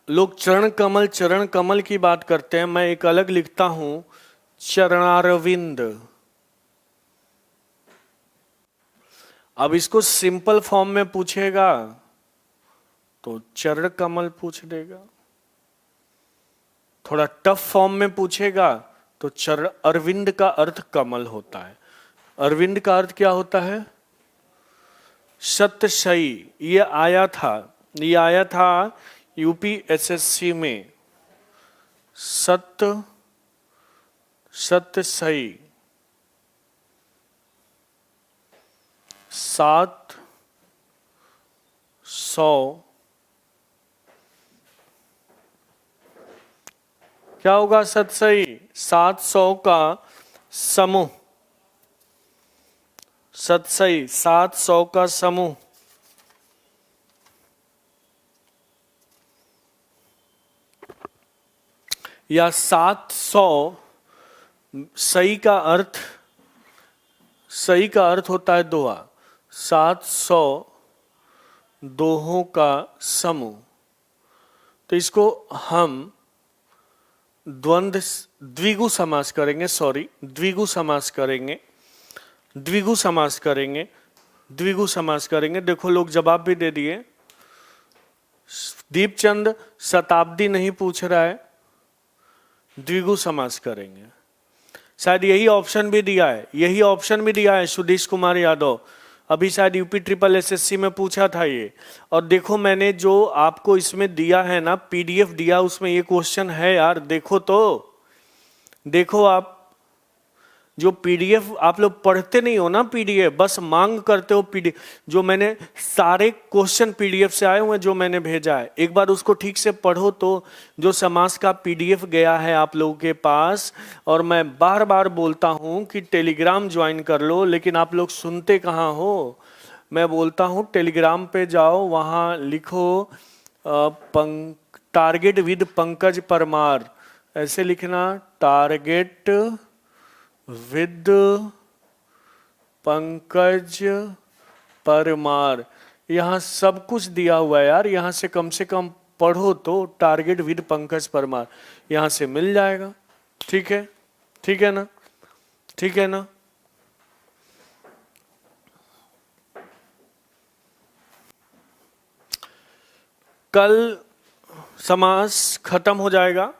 लोग चरण कमल की बात करते हैं, मैं एक अलग लिखता हूं चरणारविंद। अब इसको सिंपल फॉर्म में पूछेगा तो चरण कमल पूछ देगा, थोड़ा टफ फॉर्म में पूछेगा तो चरण। अरविंद का अर्थ कमल होता है। अरविंद का अर्थ क्या होता है? सत्यसई। ये आया था यूपीएसएससी में। सत्यसई 700 क्या होगा? सतसई 700 का समूह। सतसई 700 का समूह। या 700 सही का अर्थ होता है दोहा। 700 दोहों का समूह। तो इसको हम द्विगु समास करेंगे। द्विगु समास करेंगे। देखो लोग जवाब भी दे दिए। दीपचंद शताब्दी नहीं पूछ रहा है, द्विगु समास करेंगे। शायद यही ऑप्शन भी दिया है सुधीश कुमार यादव। अभी शायद यूपी ट्रिपल एसएससी में पूछा था ये। और देखो मैंने जो आपको इसमें दिया है ना, पीडीएफ दिया, उसमें ये क्वेश्चन है यार। देखो आप जो पीडीएफ आप लोग पढ़ते नहीं हो ना, पीडीएफ बस मांग करते हो। पीडीएफ जो मैंने सारे क्वेश्चन पीडीएफ से आए हुए जो मैंने भेजा है, एक बार उसको ठीक से पढ़ो। तो जो समास का पीडीएफ गया है आप लोगों के पास, और मैं बार बार बोलता हूं कि टेलीग्राम ज्वाइन कर लो, लेकिन आप लोग सुनते कहाँ हो। मैं बोलता हूं टेलीग्राम पे जाओ, वहां लिखो टारगेट विद पंकज परमार, ऐसे लिखना, टारगेट विद पंकज परमार। यहां सब कुछ दिया हुआ है यार, यहां से कम पढ़ो तो। टारगेट विद पंकज परमार यहां से मिल जाएगा। ठीक है ना? कल समास खत्म हो जाएगा,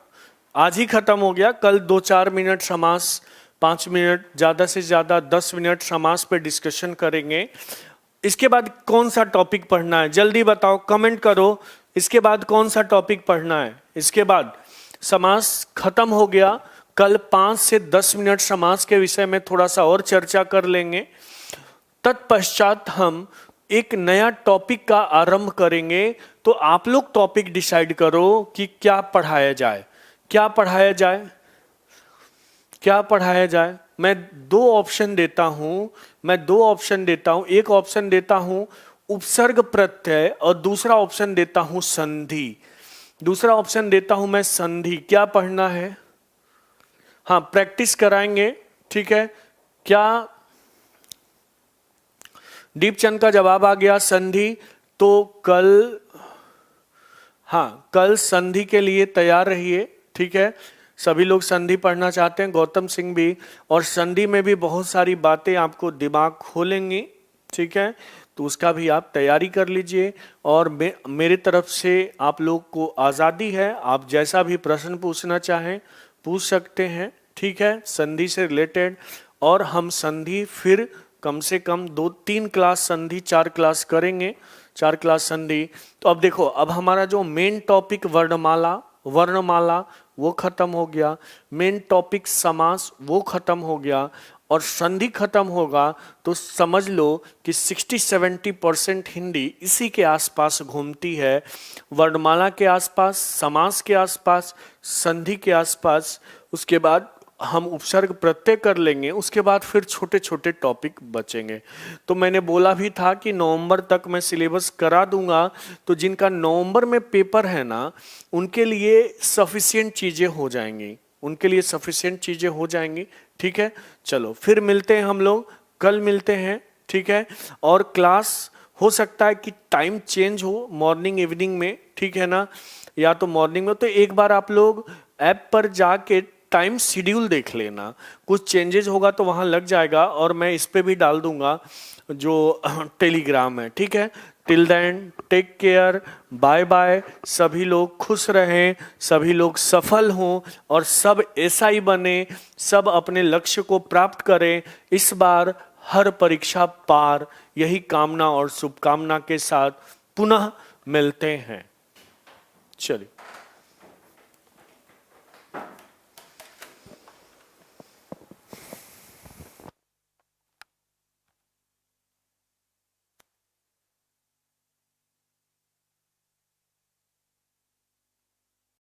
आज ही खत्म हो गया। कल 2-4 मिनट समास, 5 मिनट, ज्यादा से ज्यादा 10 मिनट समास पे डिस्कशन करेंगे। इसके बाद कौन सा टॉपिक पढ़ना है जल्दी बताओ, कमेंट करो। इसके बाद कौन सा टॉपिक पढ़ना है? इसके बाद समास खत्म हो गया। कल 5 से 10 मिनट समास के विषय में थोड़ा सा और चर्चा कर लेंगे। तत्पश्चात हम एक नया टॉपिक का आरंभ करेंगे। तो आप लोग टॉपिक डिसाइड करो कि क्या पढ़ाया जाए। मैं दो ऑप्शन देता हूं। एक ऑप्शन देता हूं उपसर्ग प्रत्यय, और दूसरा ऑप्शन देता हूं संधि। मैं संधि। क्या पढ़ना है? हाँ, प्रैक्टिस कराएंगे। ठीक है? क्या दीपचंद का जवाब आ गया संधि? तो कल संधि के लिए तैयार रहिए। ठीक है? सभी लोग संधि पढ़ना चाहते हैं, गौतम सिंह भी। और संधि में भी बहुत सारी बातें आपको दिमाग खोलेंगी। ठीक है? तो उसका भी आप तैयारी कर लीजिए। और मेरी तरफ से आप लोग को आज़ादी है, आप जैसा भी प्रश्न पूछना चाहें पूछ सकते हैं। ठीक है? संधि से रिलेटेड। और हम संधि फिर कम से कम 2-3 क्लास संधि, 4 क्लास करेंगे। 4 क्लास संधि। तो अब देखो, अब हमारा जो मेन टॉपिक वर्णमाला वो खत्म हो गया, मेन टॉपिक समास वो खत्म हो गया, और संधि खत्म होगा तो समझ लो कि 60-70% हिंदी इसी के आसपास घूमती है, वर्णमाला के आसपास, समास के आसपास, संधि के आसपास। उसके बाद हम उपसर्ग प्रत्यय कर लेंगे, उसके बाद फिर छोटे छोटे टॉपिक बचेंगे। तो मैंने बोला भी था कि नवंबर तक मैं सिलेबस करा दूंगा, तो जिनका नवंबर में पेपर है ना, उनके लिए सफिशिएंट चीज़ें हो जाएंगी, उनके लिए सफिशिएंट चीज़ें हो जाएंगी। ठीक है, चलो फिर मिलते हैं हम लोग, कल मिलते हैं। ठीक है, और क्लास हो सकता है कि टाइम चेंज हो मॉर्निंग इवनिंग में, ठीक है ना, या तो मॉर्निंग में। तो एक बार आप लोग ऐप पर जाके टाइम शेड्यूल देख लेना, कुछ चेंजेस होगा तो वहाँ लग जाएगा, और मैं इस पे भी डाल दूंगा जो टेलीग्राम है। ठीक है, till then take care, bye bye. सभी लोग खुश रहें, सभी लोग सफल हों, और सब ऐसा ही बने, सब अपने लक्ष्य को प्राप्त करें इस बार, हर परीक्षा पार। यही कामना और शुभकामना के साथ पुनः मिलते हैं। चलिए।